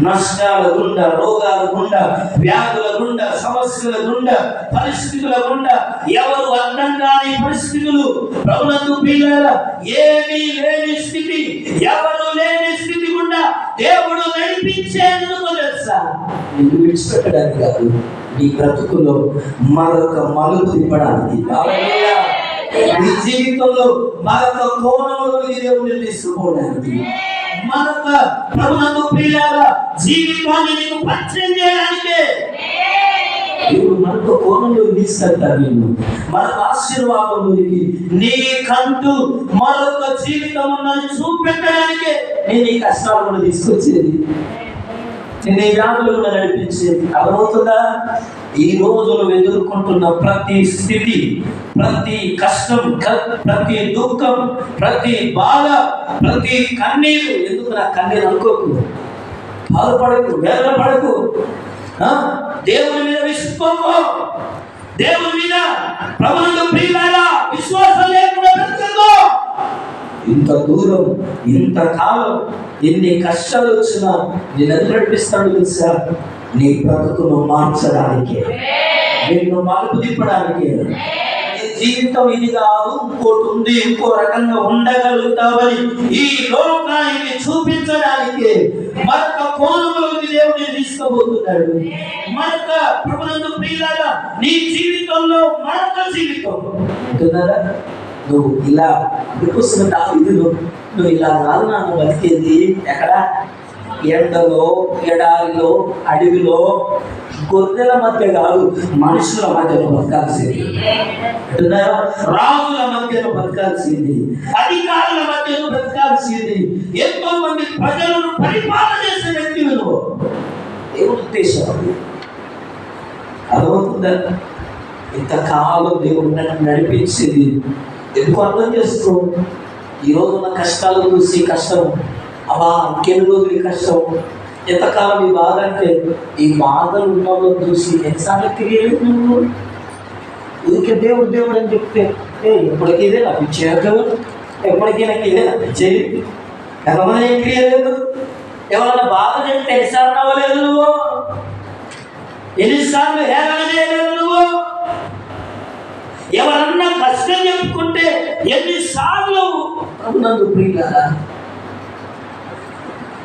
నష్టాల గుండా, రోగాల గుండా, వ్యాధుల గుండా, సమస్యల గుండా, పరిస్థితుల గుండా, ఎవరు అర్థం కాని పరిస్థితులు, ప్రభునందు ప్రియులారా, ఏమీ లేని స్థితి, ఎవరు లేని స్థితి గుండా దేవుడు నడిపించేందుకు తెలుసా, నిన్ను విడిచిపెట్టడానికి కాదు, నీ బ్రతుకులో మరొక మలుపు తిప్పడానికి. నీ జీవితంలో మరొక కోణంలో దేవుడిని తీసుకోవడానికి, మరొక ప్రభునందు ప్రియులారా జీవితాన్ని నీకు పరిచయం చేయడానికి దేవుడు మరొక కోణంలో తీసుకెళ్తాడు. నిన్ను మరొక ఆశీర్వాదంలోకి, నీకంటూ మరొక జీవితం ఉన్నది చూపెట్టడానికి నేను ఈ కష్టాలు కూడా తీసుకొచ్చేది, నేను ఈ వ్యాధులు కూడా నడిపించేది. అర్థమవుతుందా? ఈ రోజు నువ్వు ఎదుర్కొంటున్న ప్రతి స్థితి, ప్రతి కష్టం, ప్రతి దుఃఖం, ప్రతి బాధ, ప్రతి కన్నీరు, ఎందుకు నా కన్నీరు అనుకోకు, బాధపడకు, వేదన పడకు, దేవుని మీద విశ్వాసము, దేవుని మీద ప్రభునందు ప్రియులారా విశ్వాసం లేకుండా బ్రతకకు. ఇంత దూరం, ఇంత కాలం ఎన్ని కష్టాలు వచ్చినా నేను ఎందుకు నడిపిస్తాడు తెలుసా? నీ బ్రతుకును మార్చడానికి, నిన్ను మలుపు తిప్పడానికి. నీ జీవితం ఇది కాదు, ఇంకోటి ఉంది, ఇంకో రకంగా ఉండగలుగుతావని ఈ లోకానికి చూపించడానికి మరొక కోణంలోకి దేవుడిని తీసుకుపోతున్నాడు. మరొక ప్రభునందు ప్రియులారా, నీ జీవితంలో మరొక జీవితం అంటున్నారా? నువ్వు ఇలా అందుకోసం దావీదును నువ్వు ఇలా కాదు నాన్న బతికేది. ఎక్కడ? ఎండలో, ఎడారిలో, అడవిలో, గొర్రెల మధ్య కాదు, మనుషుల మధ్యలో బతకాల్సింది. అంటున్నారా? రాజుల మధ్యలో బతకాల్సింది, అధికారుల మధ్యలో బతకాల్సింది, ఎంతో మంది ప్రజలను పరిపాలన చేసే వ్యక్తి నువ్వు. దేవుని ఉద్దేశం అది. అర్థమవుతుందా? ఇంతకాలం దేవుడు నన్ను నడిపించింది ఎందుకు అర్థం చేసుకో. ఈరోజు ఉన్న కష్టాలు చూసి కష్టం, అబ్బా ఇంకెన్ని రోజులు కష్టం, ఎంతకాలం ఈ బాధ అంటే ఈ బాధలు ఉన్న వాళ్ళని చూసి ఎన్నిసార్లు తిరిగేది నువ్వు. ఊరికే దేవుడు దేవుడు అని చెప్తే ఎప్పటికీ ఇదే నాకు ఇచ్చేయదు, ఎప్పటికీ నాకు ఇదే నాకు ఇచ్చేది. ఎంతమంది ఏం క్రియలేదు? ఎవరైనా బాధ చెప్తే ఎన్నిసార్లు అవ్వలేదు నువ్వు? ఎన్నిసార్లు హేళన చేయలేదు నువ్వు? ఎవరన్నా కష్టం చెప్పుకుంటే ఎన్నిసార్లు నందు ప్రియులారా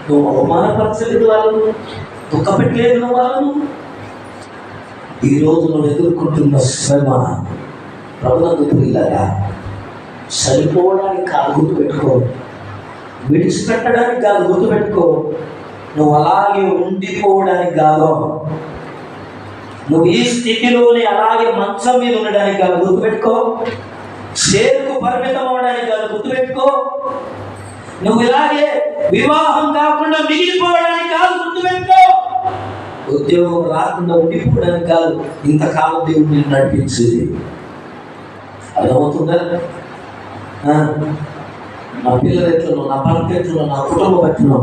నువ్వు అవమానపరచలేదు, వాళ్ళను దుఃఖపెట్టలేదు నువ్వు వాళ్ళను. ఈరోజు నువ్వు ఎదుర్కొంటున్న శ్రమ ప్రభునందు ప్రియులారా సరిపోవడానికి కాదు, గుర్తుపెట్టుకో. విడిచిపెట్టడానికి కాదు, గుర్తుపెట్టుకో. నువ్వు అలాగే ఉండిపోవడానికి కాదు, నువ్వు ఈ స్థితిలోనే అలాగే మంచం మీద ఉండడానికి కాదు, గుర్తుపెట్టుకో. చేరుకు పరిమితం అవడానికి కాదు, గుర్తుపెట్టుకో. నువ్వు ఇలాగే వివాహం కాకుండా మిగిలిపోవడానికి కాదు, గుర్తుపెట్టుకో. ఉద్యోగం రాకుండా ఉండిపోవడానికి కాదు, ఇంతకాలం దేవుడు నిన్ను నడిపించేది. అర్థమవుతుందా? నా పిల్లలు ఎట్లను, నా భర్త ఎట్లను, నా కుటుంబం ఎట్లను,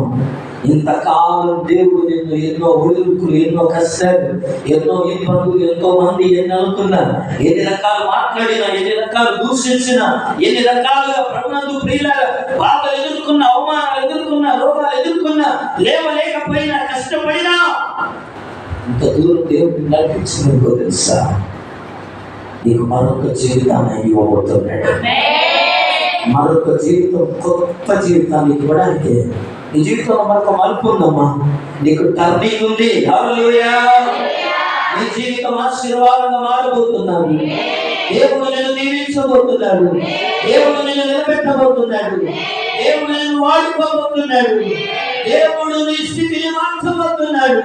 ఇంతకాలం దేవుడు నిన్ను ఎన్నో ఒడిదుడుకులు, ఎన్నో కష్టాలు, ఎన్నో ఇబ్బందులు, ఎంతో మంది ఎన్ని అనుకున్నా, ఎన్ని రకాలు మాట్లాడినా, ఎన్ని రకాలు దూషించినా, ఎన్ని రకాలుగా ప్రభునందు ప్రియులారా బాధలు ఎదుర్కొన్న, అవమానాలు ఎదుర్కొన్న, రోగాలు ఎదుర్కొన్న, లేవలేకపోయినా, కష్టపడినా ఇంత దూరం దేవుడిని నడిపించినందుకో తెలుసా? నీకు మరొక జీవితాన్ని ఇవ్వబోతున్నాడు. మరొక జీవితం, కొత్త జీవితాన్ని ఇవ్వడానికి. నీ జీవితంలో మరొక మలుపు ఉందమ్మా, నీకు టర్నింగ్ ఉంది. హల్లెలూయా! నీ జీవితం ఆశీర్వాదంగా మారబోతున్నాడు. దేవుడు నిన్ను దీవించబోతున్నాడు. దేవుడు నిన్ను నిలబెట్టబోతున్నాడు. దేవుడు నిన్ను వాడుకోబోతున్నాడు. దేవుడు నీ స్థితిని మార్చబోతున్నాడు.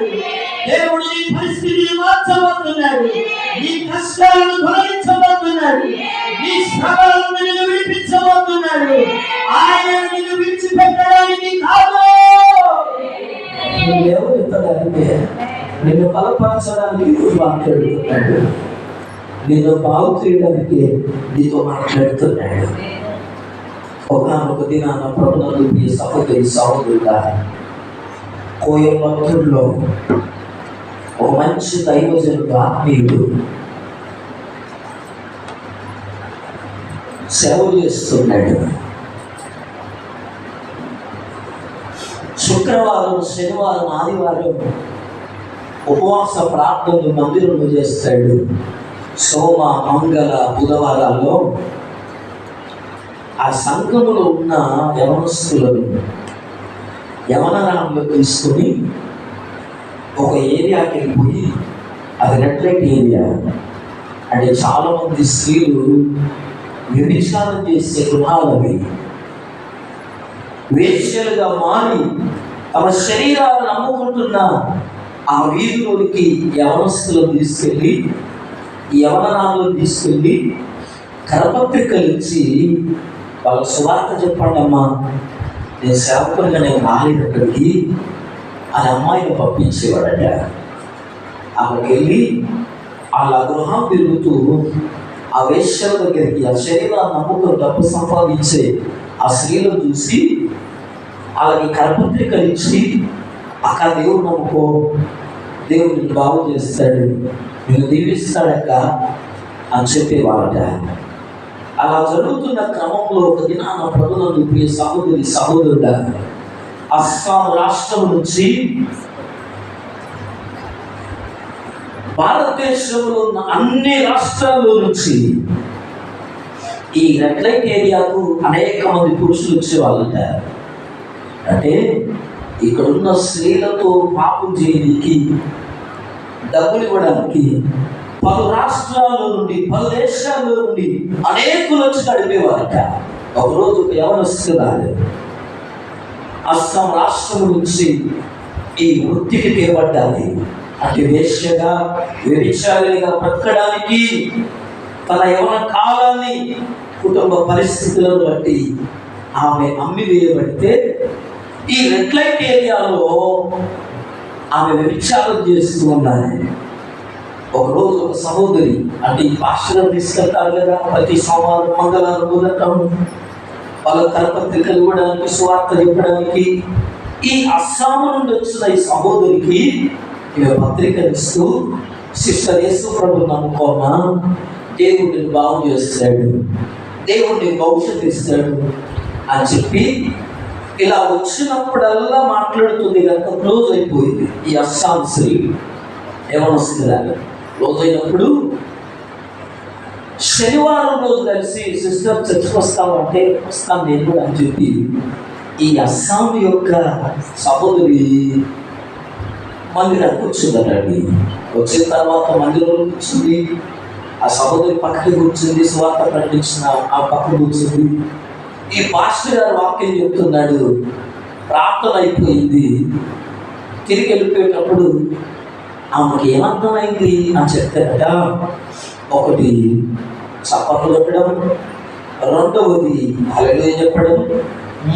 దేవుడు నీ పరిస్థితిని మార్చబోతున్నాడు. నీ కష్టాలను తొలగించబోతున్నాడు. నీ శ్రమలను నిన్ను విడిపించబోతున్నాడు. ఆయన నిన్ను విడిచిపెట్టడానికి కాదు, ఎవరు ఎత్తడానికి, నిన్ను బలపరచడానికి మాట్లాడుతున్నాడు. నిన్ను బాగు చేయడానికి నీతో మాట్లాడుతున్నాడు. ఒకనొక దినాన ప్రభునందు సహోదరి సహోదరుడా, కోయంబత్తూరులో ఒక మంచి దైవజనుడు, ఆత్మీయుడు సేవ చేస్తున్నాడు. శుక్రవారం, శనివారం, ఆదివారం ఉపవాస ప్రార్థనలు మందిరంలో చేస్తాడు. సోమ, మంగళ, బుధవారాల్లో ఆ సంఘములో ఉన్న యవనస్తులను, యవనరాములు తీసుకొని ఒక ఏరియాకి వెళ్ళిపోయి, అది రెడ్ లైట్ ఏరియా అంటే చాలా మంది స్త్రీలు వ్యభిచారం చేసే గృహాలవి, వేశ్యలుగా మారి తమ శరీరాలను అమ్ముకుంటున్న ఆ వీధిలోనికి యవనస్తులను తీసుకెళ్ళి, యవనరాములను తీసుకెళ్ళి కరపత్రికలు ఇచ్చి వాళ్ళ సువార్త చెప్పండి అమ్మా, నేను సేవకులుగా నేను రాలేదు అక్కడికి అని అమ్మాయిని పంపించేవాడట. అక్కడికి వెళ్ళి వాళ్ళ గృహం తిరుగుతూ ఆ వేశ్యల దగ్గరికి, ఆ శరీరాన్ని నమ్ముకుని డబ్బు సంపాదించే ఆ స్త్రీలను చూసి వాళ్ళకి కరపత్రికలు ఇచ్చి, అక్క దేవుడు నమ్ముకో, దేవుడు నిన్ను బాగు చేస్తాడు, నిన్ను దీవిస్తాడక్క అని చెప్పేవాడట. అలా జరుగుతున్న క్రమంలో ఒక దినాన ప్రభునందు ప్రియ సహోదరి సహోదరుడా, అస్సాం రాష్ట్రం నుంచి భారతదేశంలో ఉన్న అన్ని రాష్ట్రాల్లో నుంచి ఈ రెడ్ లైట్ ఏరియాకు అనేక మంది పురుషులు వచ్చేవాళ్ళంట. అంటే ఇక్కడున్న స్త్రీలతో పాపం చేయడానికి, డబ్బులు ఇవ్వడానికి పలు రాష్ట్రాల నుండి, పలు దేశాల్లో నుండి అనేకులు వచ్చి గడిపేవారట. ఒకరోజు ఒక యవనస్తురాలు అస్సాం రాష్ట్రం నుంచి ఈ వృత్తికి తేబడ్డాలి. అంటే వేశ్యగా, వ్యభిచారిగా బ్రతకడానికి తన యవన కాలాన్ని కుటుంబ పరిస్థితులను బట్టి ఆమె అమ్మి వేయబడితే ఈ రెడ్ లైట్ ఏరియాలో ఆమె వ్యభిచారం చేస్తూ ఉన్నాయి. ఒకరోజు ఒక సహోదరి, అంటే ఈ పాస్టర్లు తీసుకెళ్తారు కదా ప్రతి సోమవారం మంగళవారం మొదటం వాళ్ళ కరపత్రికలు ఇవ్వడానికి, సువార్త చెప్పడానికి, ఈ అస్సాం నుండి వచ్చిన ఈ సహోదరికి ఈమె పత్రికలు ఇస్తూ, సిస్టర్ యేసు ప్రభు నమ్ముకోమా, దేవుడిని బాగు చేస్తాడు, దేవుడిని భవిష్యత్తు ఇస్తాడు అని చెప్పి ఇలా వచ్చినప్పుడల్లా మాట్లాడుతుంది కనుక క్లోజ్ అయిపోయింది. ఈ అస్సాం స్త్రీ ఏమనొస్తుంది క్లోజ్ అయినప్పుడు శనివారం రోజు కలిసి సిస్టర్ చర్చకు వస్తామంటే వస్తాను నేను కూడా అని చెప్పి ఈ అస్సాం యొక్క సహోదరి మందిరానికి వచ్చిందటండి. వచ్చిన తర్వాత మందిరంలో కూర్చుంది. ఆ సహోదరి పక్కకి కూర్చుంది, స్వార్థ ప్రకటించిన ఆ పక్కన కూర్చుంది. ఈ పాస్టర్ గారు వాక్యం చెప్తున్నాడు, ప్రార్థన అయిపోయింది. తిరిగి వెళ్ళిపోయేటప్పుడు ఆమెకి ఏమర్థమైంది అని చెప్తారట. ఒకటి చప్పట్లు కొట్టడం, రెండవది హల్లెలూయా చెప్పడం,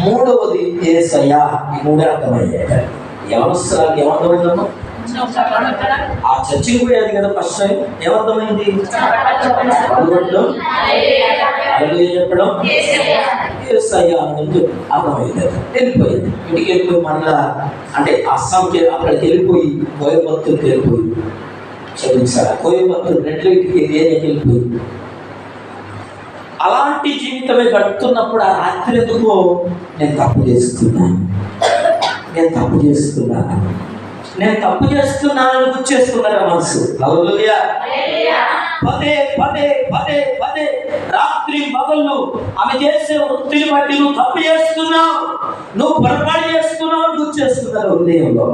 మూడవది యేసయ్యా. ఈ మూడే అర్థమయ్యాయి. యవనస్తురాలకి ఏమర్థమైందమ్మా? ఆ చర్చికి పోయాది కదా ఫస్ట్ టైం, ఏమర్థమైంది? చెప్పడం, హల్లెలూయా చెప్పడం, యేసయ్యా అని అర్థమైంది. వెళ్ళిపోయింది. ఇంటికి వెళ్ళిపోయి మళ్ళా అంటే అస్సాంకి అక్కడికి వెళ్ళిపోయి కోయంబత్తూరుకి వెళ్ళిపోయి చదివించాలి. కోయంబత్తూరు రెడ్ లైట్కి ఏరియాకి వెళ్ళిపోయింది. అలాంటి జీవితమే గడుపుతున్నప్పుడు ఆ రాత్రి ఎందుకో నేను తప్పు చేస్తున్నాను గుర్చేసుకున్నారు మనసు. హల్లెలూయా. పదే పదే పదే పదే రాత్రి పగళ్ళు ఆమె చేసే వృత్తిని బట్టి నువ్వు తప్పు చేస్తున్నావు, నువ్వు పొరపాటు చేస్తున్నావు అని గుర్చేసుకున్నారు హృదయంలో.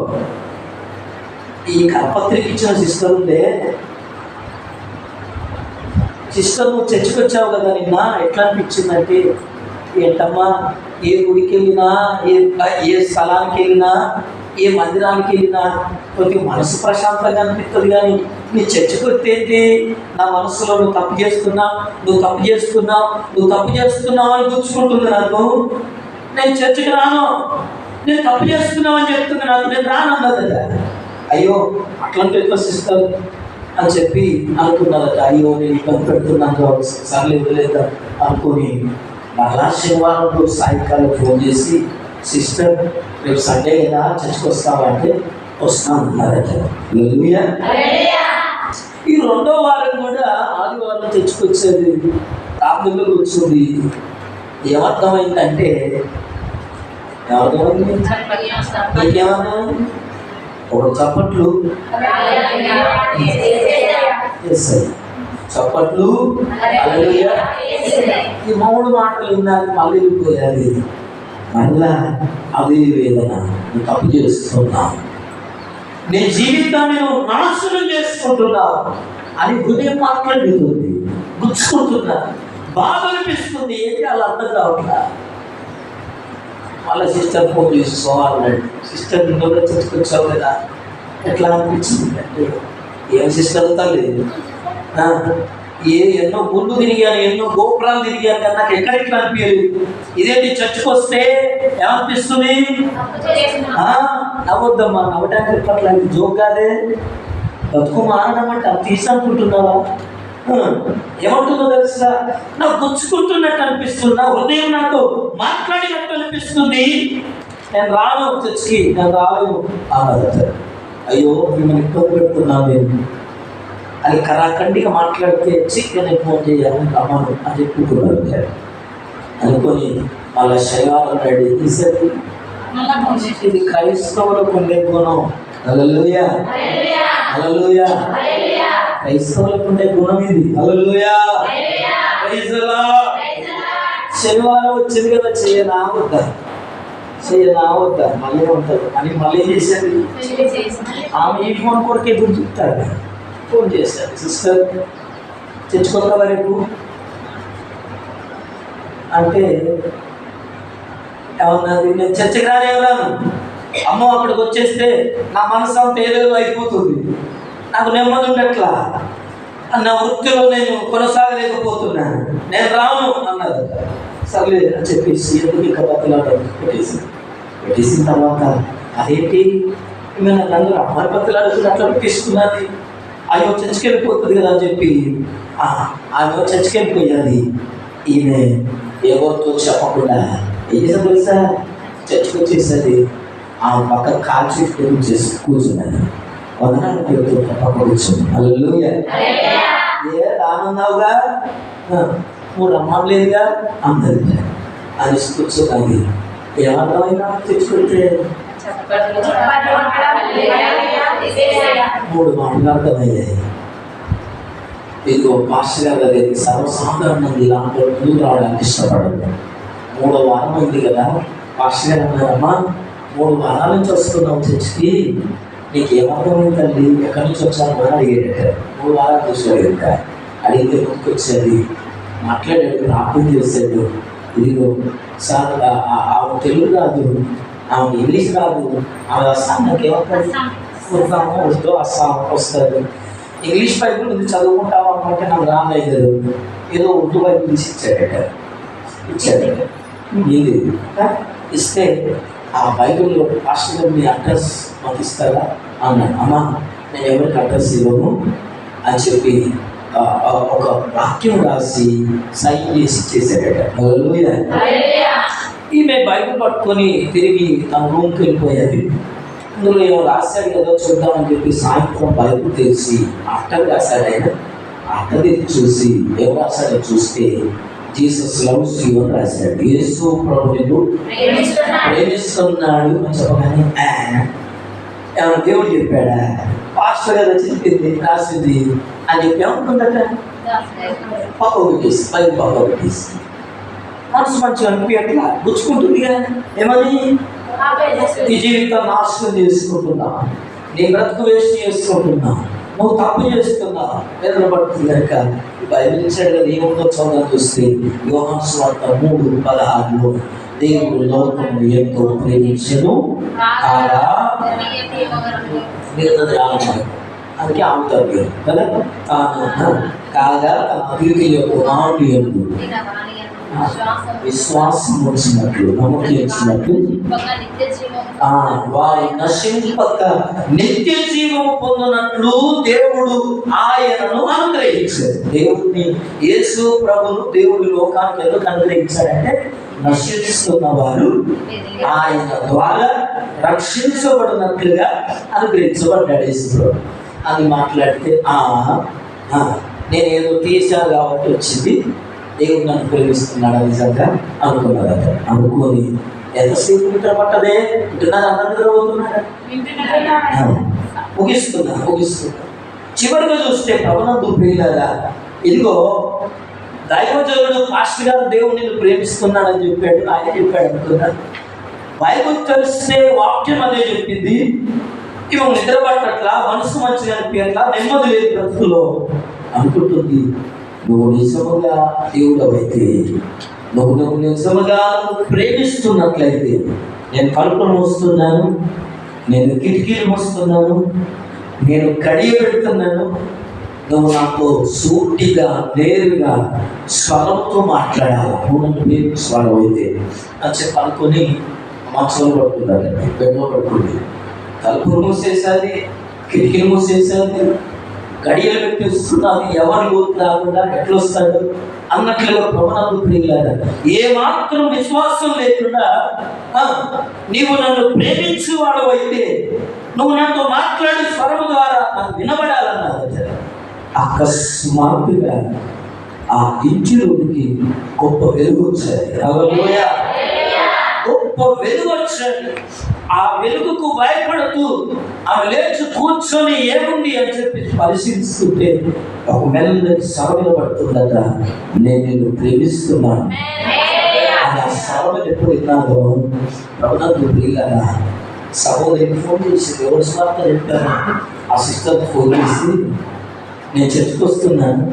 ఈ కరపత్రిక ఇచ్చిన సిస్టర్ ఉందే, సిస్టర్ నువ్వు చర్చకు వచ్చావు కదా నిన్న, ఎట్లా అనిపించిందంటే, ఏంటమ్మా ఏ గుడికి వెళ్ళినా, ఏ స్థలానికి వెళ్ళినా, ఏ మందిరానికి వెళ్ళినా కొద్దిగా మనసు ప్రశాంతంగా అనిపిస్తుంది, కానీ నీ చర్చకు వస్తేంటి నా మనసులో నువ్వు తప్పు చేస్తున్నావు అని గుర్చుకుంటుంది నాకు. నేను చర్చకు రాను, నేను తప్పు చేస్తున్నావు అని చెప్తుంది నాకు, నేను రాను అన్నది కదా. అయ్యో అట్లాంటి ఎట్లా సిస్టర్ అని చెప్పి అనుకున్నదట. అయ్యో నేను ఇబ్బంది పెడుతున్నాను, సర్లే వదిలేదా అనుకుని మళ్ళా శనివారం రోజు సాయంకాలం ఫోన్ చేసి, సిస్టర్ రేపు సండే కదా చర్చకు వస్తావా అంటే వస్తాను అన్నారట. హల్లెలూయా. ఈ రెండో వారం కూడా ఆదివారం చర్చకు వచ్చేది, ప్రార్థనలోకి వచ్చింది. ఏమర్థమైందంటే, ఏమన్నా ఒక చప్పట్లు హల్లెలూయా. ఈ మూడు మాటలు విన్నాక మళ్ళీ వెళ్ళిపోయాది. మళ్ళా అదే వేదన, నువ్వు తప్పు చేస్తున్నావు, నీ జీవితాన్ని నువ్వు నాశనం చేసుకుంటున్నావు అని హృదయం మాట్లాడుతుంది, గుచ్చుకుంటున్నా, బాధ అనిపిస్తుంది. ఏంటి అలా అర్థం కావట్లా. మళ్ళీ సిస్టర్ ఫోన్ చేసుకోవాలన్నాడు. సిస్టర్ నిన్న కూడా చర్చకొచ్చావు కదా, ఎట్లా అనిపించింది అంటే, ఏం సిస్టర్ తల్లేదు, ఎన్నో గుళ్ళు తిరిగాను, ఎన్నో గోపురాలు తిరిగాను కదా, నాకు ఎక్కడెట్లా అనిపించలేదు. ఇదేంటి చర్చకు వస్తే ఏమనిపిస్తుంది? నవ్వొద్దమ్మా, నవ్వడానికి అట్లా జోక్ కాదే, బతుకు మారడమంటే అది తీసనుకుంటున్నావా? ఏమంటుందో తెలుసా, నాకు గుచ్చుకుంటున్నట్టు అనిపిస్తుంది, నా హృదయం నాతో మాట్లాడినట్టు అనిపిస్తుంది, నేను రాను చర్చికి, నేను రాను అన్నది. అయ్యో మిమ్మల్ని ఇబ్బంది పెడుతున్నాను నేను అది కరాఖండిగా మాట్లాడితే చిక్కని ఫోన్ చేయాలని అమ్మను అని చెప్పుకున్నారు అనుకొని మళ్ళీ శనివారం రెడీ తీసేది ఇది క్రైస్తవులకు ఉండే గుణం. హల్లెలూయా, హల్లెలూయా. క్రైస్తవులకు ఉండే గుణం ఇది. హల్లెలూయా, ప్రైజ్ ది లార్డ్. శనివారం వచ్చింది కదా, చేయనా వద్దా మళ్ళీ ఉంటుంది అని మళ్ళీ చేసేది. ఆమె ఈ ఫోన్ కొరకు ఎదురు చూస్తాడు. ఫోన్ చేశాడు, సిస్టర్ తెచ్చుకోక వరకు అంటే ఏమన్నది, నేను చర్చకి రానేవరాను అమ్మ, అక్కడికి వచ్చేస్తే నా మనసు అంతా ఏదేదో అయిపోతుంది, నాకు నెమ్మది ఉండట్లా, నా వృత్తిలో నేను కొనసాగలేకపోతున్నాను, నేను రాను అన్నది. సర్లే అని చెప్పేసి ఎందుకు ఇంకా బతులాట పెట్టేసిన తర్వాత అదేంటి ఏమైనా నన్ను అమ్మాయి బతులాడుతుంది అట్లా పెట్టేసుకున్నది, అయ్యో చర్చకి వెళ్ళిపోతుంది కదా అని చెప్పి ఆమె చర్చకి వెళ్ళిపోయాది. ఈమె ఎవరితో చెప్పకుండా ఏం చేసా తెలుసా, చర్చకి వచ్చేసరి ఆమె పక్క కాల్చి కూర్చున్నది. వదనాలు పేరుతో పక్క కూర్చుంది. హల్లెలూయా. ఏ రానున్నావుగా, 3 అమ్మాలు లేదుగా అందరిగా అని కూర్చోకాలి. ఏమర్థమైనా తెచ్చుకుంటే 3 మాటలు అర్థమయ్యాయి. ఇదిగో పాస్టర్ గారు దగ్గరికి సర్వసాధారణంగా ఇలాంటి ముందుకు రావడానికి ఇష్టపడదు. 3వ వారం అయింది కదా, పాస్టర్ గారు అన్నారమ్మా 3 వారాల నుంచి వస్తున్నావు చర్చికి, నీకు ఏమర్థమైంది తల్లి, ఎక్కడి నుంచి వచ్చాను అని అడిగాడట. 3 వారాలు చూసాడు. అడిగితే ముందుకొచ్చేది, మాట్లాడాడు, ప్రార్థన చేశాడు. ఇదిగో సార్ ఆమె తెలుగు రాదు, ఆమె ఇంగ్లీష్ రాదు, ఆమె అస్సాం ఏమవుతాము వస్తూ అస్సాం వస్తుంది. ఇంగ్లీష్ బైబుల్ నువ్వు చదువుకుంటావు అనుకుంటే నాకు రాలేదు, ఏదో ఉర్దూ బైబుల్ తీసి ఇచ్చాడట. ఇది ఇస్తే ఆ బైబిల్లో పాస్టర్ గారు మీ అడ్రస్ మాకు ఇస్తారా అన్నాడు. అమ్మ నేను ఎవరికి అడ్రస్ ఇవ్వను అని చెప్పి ఒక వాక్యం రాసి సైన్ చేసి ఇచ్చేసాడట. హల్లెలూయా. ఈమె బైబిల్ పట్టుకొని తిరిగి తన రూమ్కి వెళ్ళిపోయేది. అందులో ఏమో రాశాడు కదా చూద్దామని చెప్పి సాయంత్రం బైబిల్ తెలిసి అట్టకు రాశాడు. ఆయన అట్టది చూసి ఏం రాశాడో చూస్తే జీసస్ లవ్స్ యు అని రాశాడు. యేసు ప్రభువును ప్రేమిస్తున్నాడు అని చెప్పగానే ఏమన్నా దేవుడు చెప్పాడా, పాస్టర్ గారు చెప్పింది రాసింది అని చెప్పి ఏమనుకుందట, పక్క పెట్టేసి బైబిల్ పక్క పెట్టేసి మనసు మంచిగా అనిపించట్లా గుచ్చుకుంటుంది కదా. ఏమని, నీ జీవితం నాశనం చేసుకుంటున్నా, నీ బ్రతుకు వేస్ట్ చేసుకుంటున్నా, నువ్వు తప్పు చేస్తున్నా వేదన పడుతుంది కనుక బైబిల్ ఇచ్చాడు కదా, ఏముందో చదువు చూస్తే యోహాను సువార్త 3:16 దేవుడు లోకమును ఎంతో ప్రేమించెను కాగా అందుకే ఆగుతారు కదా, కాగా తన అభివృద్ధి యొక్క కుమారుడు యందు విశ్వాసం వచ్చినట్లు నమ్మకం ఇచ్చినట్లు వారు నశింపక నిత్య జీవము పొందినట్లు దేవుడు ఆయనను అనుగ్రహించాడు. దేవుడిని యేసు ప్రభును దేవుడి లోకానికి ఎందుకు అనుగ్రహించాడంటే నశిస్తున్న వారు ఆయన ద్వారా రక్షించబడినట్లుగా అనుగ్రహించబడ్డాడు యేసు అని మాట్లాడితే నేనేదో తీశాను కాబట్టి వచ్చింది, దేవుడు నన్ను ప్రేమిస్తున్నాడు నిజంగా అనుకున్నదట. అనుకోని ఎంతసేపు నిద్ర పట్టదే, వింటున్నారు అందరూ నిద్రపోతున్నాడు. ముగిస్తున్నా చివరిగా చూస్తే ప్రభునందు ప్రియులారా, ఇదిగో దైవజనుడు పాస్టర్ గారు దేవుడు నిన్ను ప్రేమిస్తున్నాడని చెప్పాడు. ఆయన చెప్పాడు అనుకున్నాడు. బైబిల్ తెలిస్తే వాక్యం అదే చెప్పింది. ఇవి నిద్ర పట్టట్లా, మనసు మంచిగా అనిపించట్లా, నెమ్మది లేదు బ్రతుకులో అనుకుంటుంది. నువ్వు నిజముగా దేవుడవైతే, నువ్వు నిజముగా ప్రేమిస్తున్నట్లయితే, నేను కలుపును మోస్తున్నాను, నేను కిటికీలు మోస్తున్నాను, నేను కడియ పెడుతున్నాను, నువ్వు నాతో సూటిగా నేరుగా స్వరంతో మాట్లాడాలి. నువ్వు నన్ను ప్రేమించేవాడు అయితే అని చెప్పి అనుకొని మంచంలో పడుకున్నాడు, బెడ్లో పడుకుంది. తలుపులు మూసేసాది, కిటికీలు మూసేసాది, గడియలు పెట్టిస్తున్నది, ఎవరు లోతు రాకుండా ఎట్లా వస్తాడు అన్నట్లుగా ప్రభునందు ప్రియులారా, ఏ మాత్రం విశ్వాసం లేకుండా నీవు నన్ను ప్రేమించేవాడు అయితే నువ్వు నాతో మాట్లాడి స్వరం ద్వారా నాకు వినబడాలన్నారు. అకస్మాత్తుగా ఆ ఇంటిలోనికి గొప్ప వెలుగు వచ్చాయి. హల్లెలూయా. గొప్ప వెలుగు వచ్చాడు. ఆ వెలుగుకు భయపడుతూ ఆమె లేచి కూర్చొని ఏముంది అని చెప్పి పరిశీలిస్తుంటే ఒక మెల్లటి స్వరం పడుతుందట, నేను నిన్ను ప్రేమిస్తున్నాను. ఆ స్వరం ఎప్పుడు విన్నారో ప్రభునందు ప్రియులారా, సహోదరికి ఫోన్ చేసి ఎవరి స్వార్థ చెప్పాను. ఆ సిస్టర్కి ఫోన్ చేసి, నేను చర్చకు వస్తున్నాను,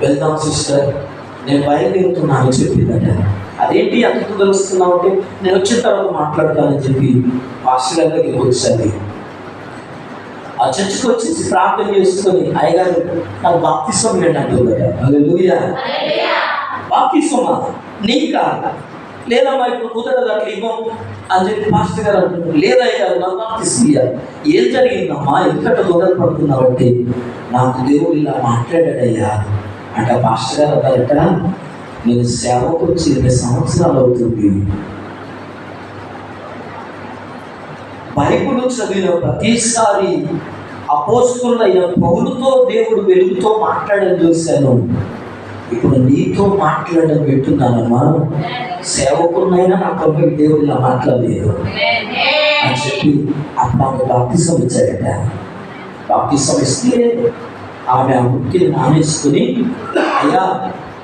వెళ్దాం సిస్టర్, నేను బయలుదేరుతున్నాను చెప్పిందట. అదేంటి అంత తెలుస్తున్నావు అంటే, నేను వచ్చిన తర్వాత మాట్లాడతానని చెప్పి పాస్టర్ గారి దగ్గరికి వచ్చాను. ఆ చర్చకు వచ్చేసి ప్రార్థన చేసుకొని, అయ్యగారు నాకు బాప్తిస్వం ఏంటంటుందట. హల్లెలూయా. బాప్తిస్వమా నీకా? లేదమ్మా ఇప్పుడు కుదరదు, అట్లా ఇవ్వం అని చెప్పి పాస్టర్ గారు అంటున్నారు. లేదయ్యారు నాకు బాప్తిస్వం ఇయ్యాలి. ఏం జరిగిందమ్మా, ఎక్కడ తొందరపడుతున్నావు అంటే, నాకు దేవుడు ఇలా మాట్లాడాడయ్యా అంటే పాస్టర్ గారు అన్నారట, నేను సేవకు వచ్చి 20 సంవత్సరాలు అవుతుంది. బైబిల్ చదివిన ప్రతిసారి అపోస్తలుడైన పౌలుతో దేవుడు వెలుగుతో మాట్లాడడం చూశాను. ఇప్పుడు నీతో మాట్లాడడం పెట్టున్నానమ్మా. సేవకున్నైనా నాకు దేవుడు ఇలా మాట్లాడలేదు అని చెప్పి అప్పుడు ఆమె బాప్తిసం ఇచ్చాడట. బాప్తిసం ఇస్తే ఆమె ఆ ముట్టిని నానేసుకుని, అయ్యా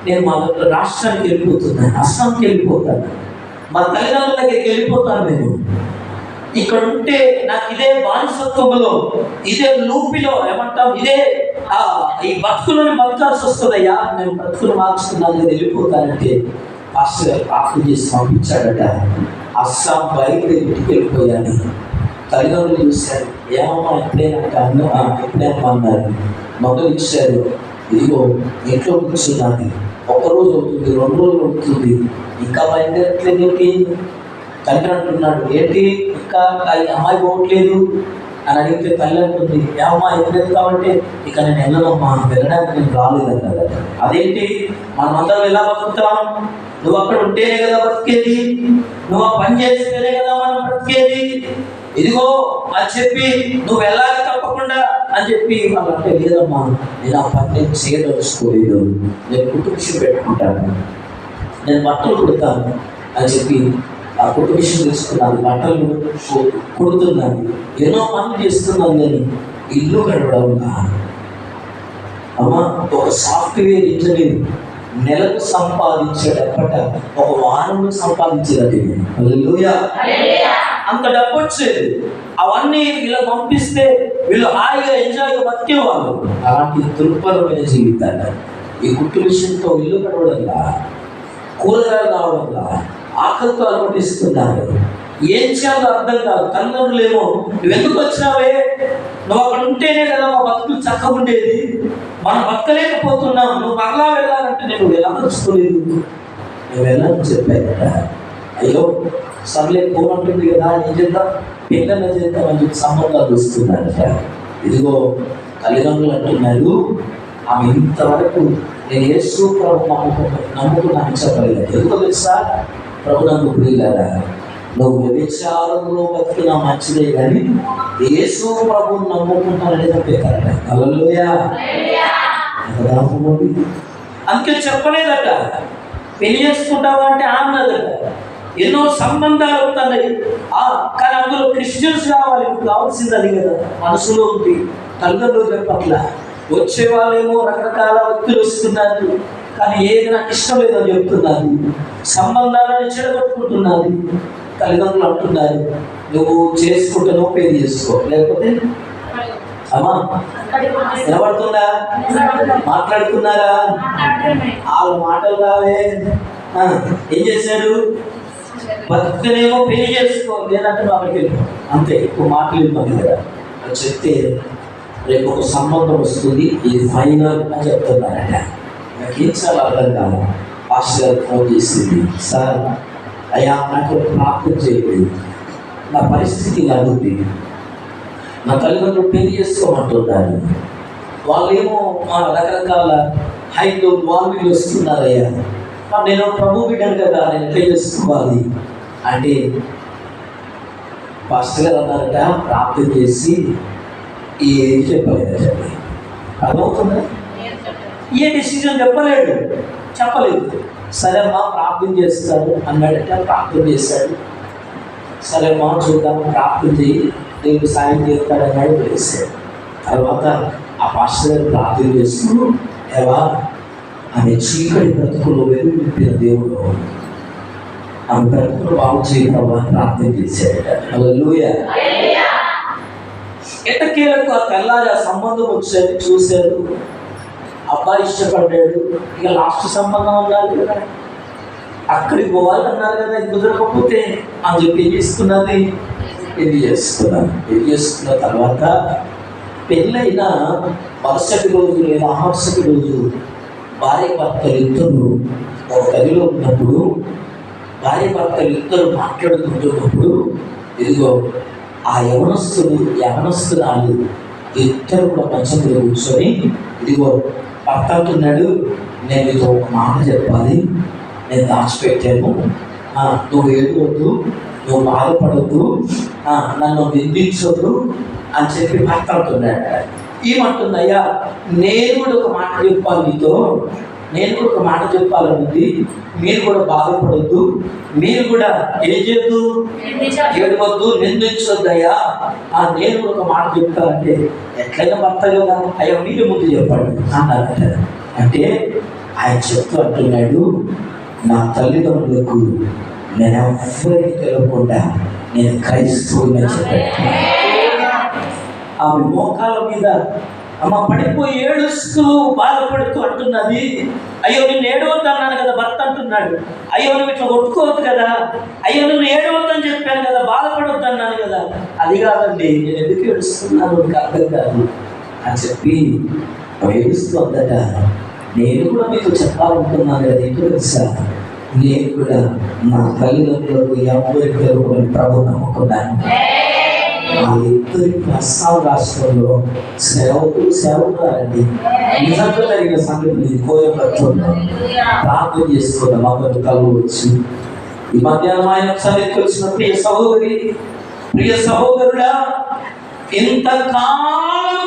నేను మా రాష్ట్రానికి వెళ్ళిపోతున్నాను, అస్సాంకి వెళ్ళిపోతాను, మా తల్లిదండ్రుల దగ్గరికి వెళ్ళిపోతాను. నేను ఇక్కడ ఉంటే నాకు ఇదే బానిసత్వంలో, ఇదే లూపిలో ఏమంటాం, ఇదే ఈ బతుకులను బతకాల్సి వస్తుందయ్యా, నేను బతుకులు మార్చుకున్నాను, నేను వెళ్ళిపోతానంటే పాస్టర్ గారు ప్రార్థన చేసి పంపించాడట. అస్సాం బయలుదేరికి వెళ్ళిపోయాను. తల్లిదండ్రులు చూశారు, ఏమమ్మా ఎప్పుడేమో అన్నారు. మొదలు ఇచ్చారు, ఇదిగో ఇంట్లో కూర్చున్నది, 1 రోజు అవుతుంది, 2 రోజులు అవుతుంది, ఇంకా బయలుదేరట్లేదు ఏంటి? తండ్రి అంటున్నాడు, ఏంటి ఇంకా అమ్మాయి పోవట్లేదు అని అడిగితే తల్లి అంటుంది, ఏమమ్మా ఎప్పుడు వెళ్తామంటే, ఇక నేను వెళ్ళనమ్మా, వెళ్ళడానికి నేను రాలేదన్నారు. అదేంటి, మనమందరం ఎలా బతుకుతాం? నువ్వు అక్కడ ఉంటేనే కదా బతికేది, నువ్వు ఆ పని చేస్తేనే కదా మనం బ్రతికేది, ఇదిగో అని చెప్పి నువ్వు వెళ్ళాలి తప్పకుండా అని చెప్పి వాళ్ళు అంటే, లేదమ్మా నేను ఆ పని నేను చేయదలుచుకోలేదు, నేను కుటుంబం పెట్టుకుంటాను, నేను బట్టలు కుడతాను అని చెప్పి ఆ కుటుంబం తీసుకున్నాను, బట్టలు కుడుతున్నాను, ఎన్నో పనులు చేస్తున్నాను. నేను ఇల్లు గడవడంగా అమ్మ ఒక సాఫ్ట్వేర్ ఇంజనీర్ నెలకు సంపాదించేటప్పట 1 వారంలో సంపాదించేది. హల్లెలూయా. అంత డబ్బు వచ్చేది. అవన్నీ వీళ్ళు పంపిస్తే వీళ్ళు హాయిగా ఎంజాయ్గా బతికేవాళ్ళు. అలాంటి దుర్భరమైన జీవితాలు ఈ కుట్టు విషయంతో ఇల్లు గడవడంలా, కూరగాయలు కావడంలా, ఆకలితో అనుమతిస్తున్నారు. ఏం చేయాలో అర్థం కాదు. తల్లిదండ్రులేమో, నువ్వు ఎందుకు వచ్చినావే, నువ్వు అక్కడ ఉంటేనే కదా మా బతుకులు చక్కగా ఉండేది, మనం బతకలేకపోతున్నాం, నువ్వు మరలా వెళ్ళాలంటే నేను వెళ్ళదలుచుకోలేదు, నేను వెళ్ళాలని చెప్పాను. అయ్యో సర్లే పోనంటుంది కదా, ఏం చేద్దాం, పిల్లలు చేద్దామని చెప్పి సంబంధాలు వస్తున్నారట. ఇదిగో తల్లిదండ్రులు అంటున్నారు, ఆమె ఇంతవరకు నేను యేసు ప్రభు నమ్ముకున్నాను చెప్పలేదు. ఎందుకో తెలుసా, ప్రభునందు ప్రియులారా, నువ్వు వ్యభిచారంలో బతికినా మంచిదే కానీ యేసు ప్రభువుని నమ్ముకుంటానని చెప్పేదట. హల్లెలూయా. అందుకే చెప్పలేదట, పెళ్లి చేసుకుంటావా అంటే ఆన్నదట. ఎన్నో సంబంధాలు అవుతున్నాయి, కానీ అందులో క్రిస్టియన్స్ కావాలి, కావాల్సింది అది కదా. మనసులో ఉంది, తల్లిదండ్రులు చెప్పట్ల. వచ్చే వాళ్ళేమో రకరకాల వ్యక్తులు వస్తున్నారు, కానీ ఏది నాకు ఇష్టం లేదని చెప్తున్నారు, సంబంధాలను చెడగొట్టుకుంటున్నారు. తల్లిదండ్రులు అంటున్నారు, నువ్వు చేసుకుంటానో పెళ్లి చేసుకో, లేకపోతే అమ్మా నిలబడుతుందా, మాట్లాడుతున్నారా, వాళ్ళ మాటలు రావే. ఏం చేశాడు, బతుకునేమో పెళ్లి చేసుకో, లేదంటే అక్కడికి వెళ్ళి అంతే. ఎక్కువ మాటలు ఇవ్వాలి కదా అని చెప్తే, రేపు ఒక సంబంధం వస్తుంది, ఇది ఫైనల్ అని చెప్తున్నారట. నాకేం చాలా అర్థం కాదు. పాస్టర్ గారికి ఫోన్ చేసింది, సార్ అయ్యా నాకు ప్రార్థన చేయలేదు, నా పరిస్థితి అడుగుతుంది, నా తల్లిదండ్రులు పెళ్లి చేసుకోమంటున్నారు, వాళ్ళేమో రకరకాల హైట్ వాళ్ళు వస్తున్నారయ్యా, నేను ప్రభు బిడ్డను కదా, నేను ఎట్లా చేసుకోవాలి అంటే పాస్టర్ గారు అన్నారట, ప్రార్థన చేసి ఏం చెప్పలేదు. అర్థమవుతుందా? ఏ డెసిజన్ చెప్పలేదు. సరే అమ్మా ప్రార్థన చేస్తాడు అన్నాడంటే ప్రార్థన చేశాడు. సరే అమ్మా చూద్దాం, ప్రార్థన చేయి, దేవుడు సాయం చేస్తాడు అన్నాడు, వేసాడు. తర్వాత ఆ పాస్టర్ గారు ప్రార్థన చేస్తూ, ఏవా ఆమె చీకటి బ్రతుకులో వెలుగు నింపిన దేవుడు ఆమె బ్రతుకులు బాగు చేయడం ప్రార్థన చేశాడు. హల్లెలూయా. ఎట్టకేలకు ఆ తెల్లారి ఆ సంబంధం వచ్చేది, చూశారు, అబ్బాయి ఇష్టపడ్డాడు. ఇక లాస్ట్ సంబంధం అన్నారు కదా, అక్కడికి పోవాలన్నారు కదా, కుదరకపోతే అని చెప్పి ఏం చేసుకున్నది, పెళ్లి చేసుకున్నాను. పెళ్లి చేసుకున్న తర్వాత పెళ్ళైన మరుసటి రోజు లేదా మరుసటి రోజు భార్య భర్తలు ఇద్దరు ఒక గదిలో ఉన్నప్పుడు, భార్య భర్తలు ఇద్దరు మాట్లాడుకుంటున్నప్పుడు, ఇదిగో ఆ యవనస్తురాలు ఇద్దరు కూడా మంచంలో కూర్చొని, ఇదిగో భర్త అంటున్నాడు, నేను నీతో ఒక మాట చెప్పాలి, నేను దాచిపెట్టాను, నువ్వు ఏడవద్దు, నువ్వు బాధపడద్దు, నన్ను నిందించొద్దు అని చెప్పి భర్త అంటున్నాడు. ఏమంటుంది, అయ్యా నేను కూడా ఒక మాట చెప్పాలి నీతో, నేను కూడా ఒక మాట చెప్పాలనుంది, మీరు కూడా బాధపడద్దు, మీరు కూడా ఏం చేయొద్దు, ఏడవద్దు, నిందించొద్దు అయ్యా, నేను కూడా ఒక మాట చెప్తానంటే, ఎట్లయినా భర్త కదా, అయ్యా మీరు ముందు చెప్పండి అన్నారట. అంటే ఆయన చెప్తూ అంటున్నాడు, నా తల్లిదండ్రులకు నేను ఎవ్వరికి తెలవకుండా నేను క్రైస్తవుని చెప్పాను. ఆమె మోకాల మీద అమ్మ పడిపోయి ఏడుస్తూ బాధపడుతూ అంటున్నది, అయ్యో నిన్ను ఏడవద్దు అన్నాను కదా భర్త అంటున్నాడు, అయ్యో నువ్వు ఇట్లా కొట్టుకోవద్దు కదా, అయ్యో నువ్వు ఏడవద్దు అని చెప్పాను కదా, బాధపడవద్దు అన్నాను కదా, అది కాదండి నేను ఎందుకు ఏడుస్తున్నాను నీకు అర్థం కాదు అని చెప్పి ఏడుస్తూ అందట. నేను కూడా మీకు చెప్పాలనుకున్నాను కదా, ఏంటో తెలుసా, నేను కూడా నా తల్లిదండ్రులకు ఎవరికి తెలుగుని ప్రభు నమ్ముకున్నాను. ఆ ఇద్దరి ప్రస్తావ రాష్ట్రంలో సేవకురాలండి, నిజంగా జరిగిన సంగతి కోయపడుతున్నా ప్రార్థన చేసుకున్నాం. అతను కలవచ్చు. ఈ మధ్యాహ్నం ఆయన సన్నిధికి వచ్చిన ప్రియ సహోదరుడా, ఇంతకాలం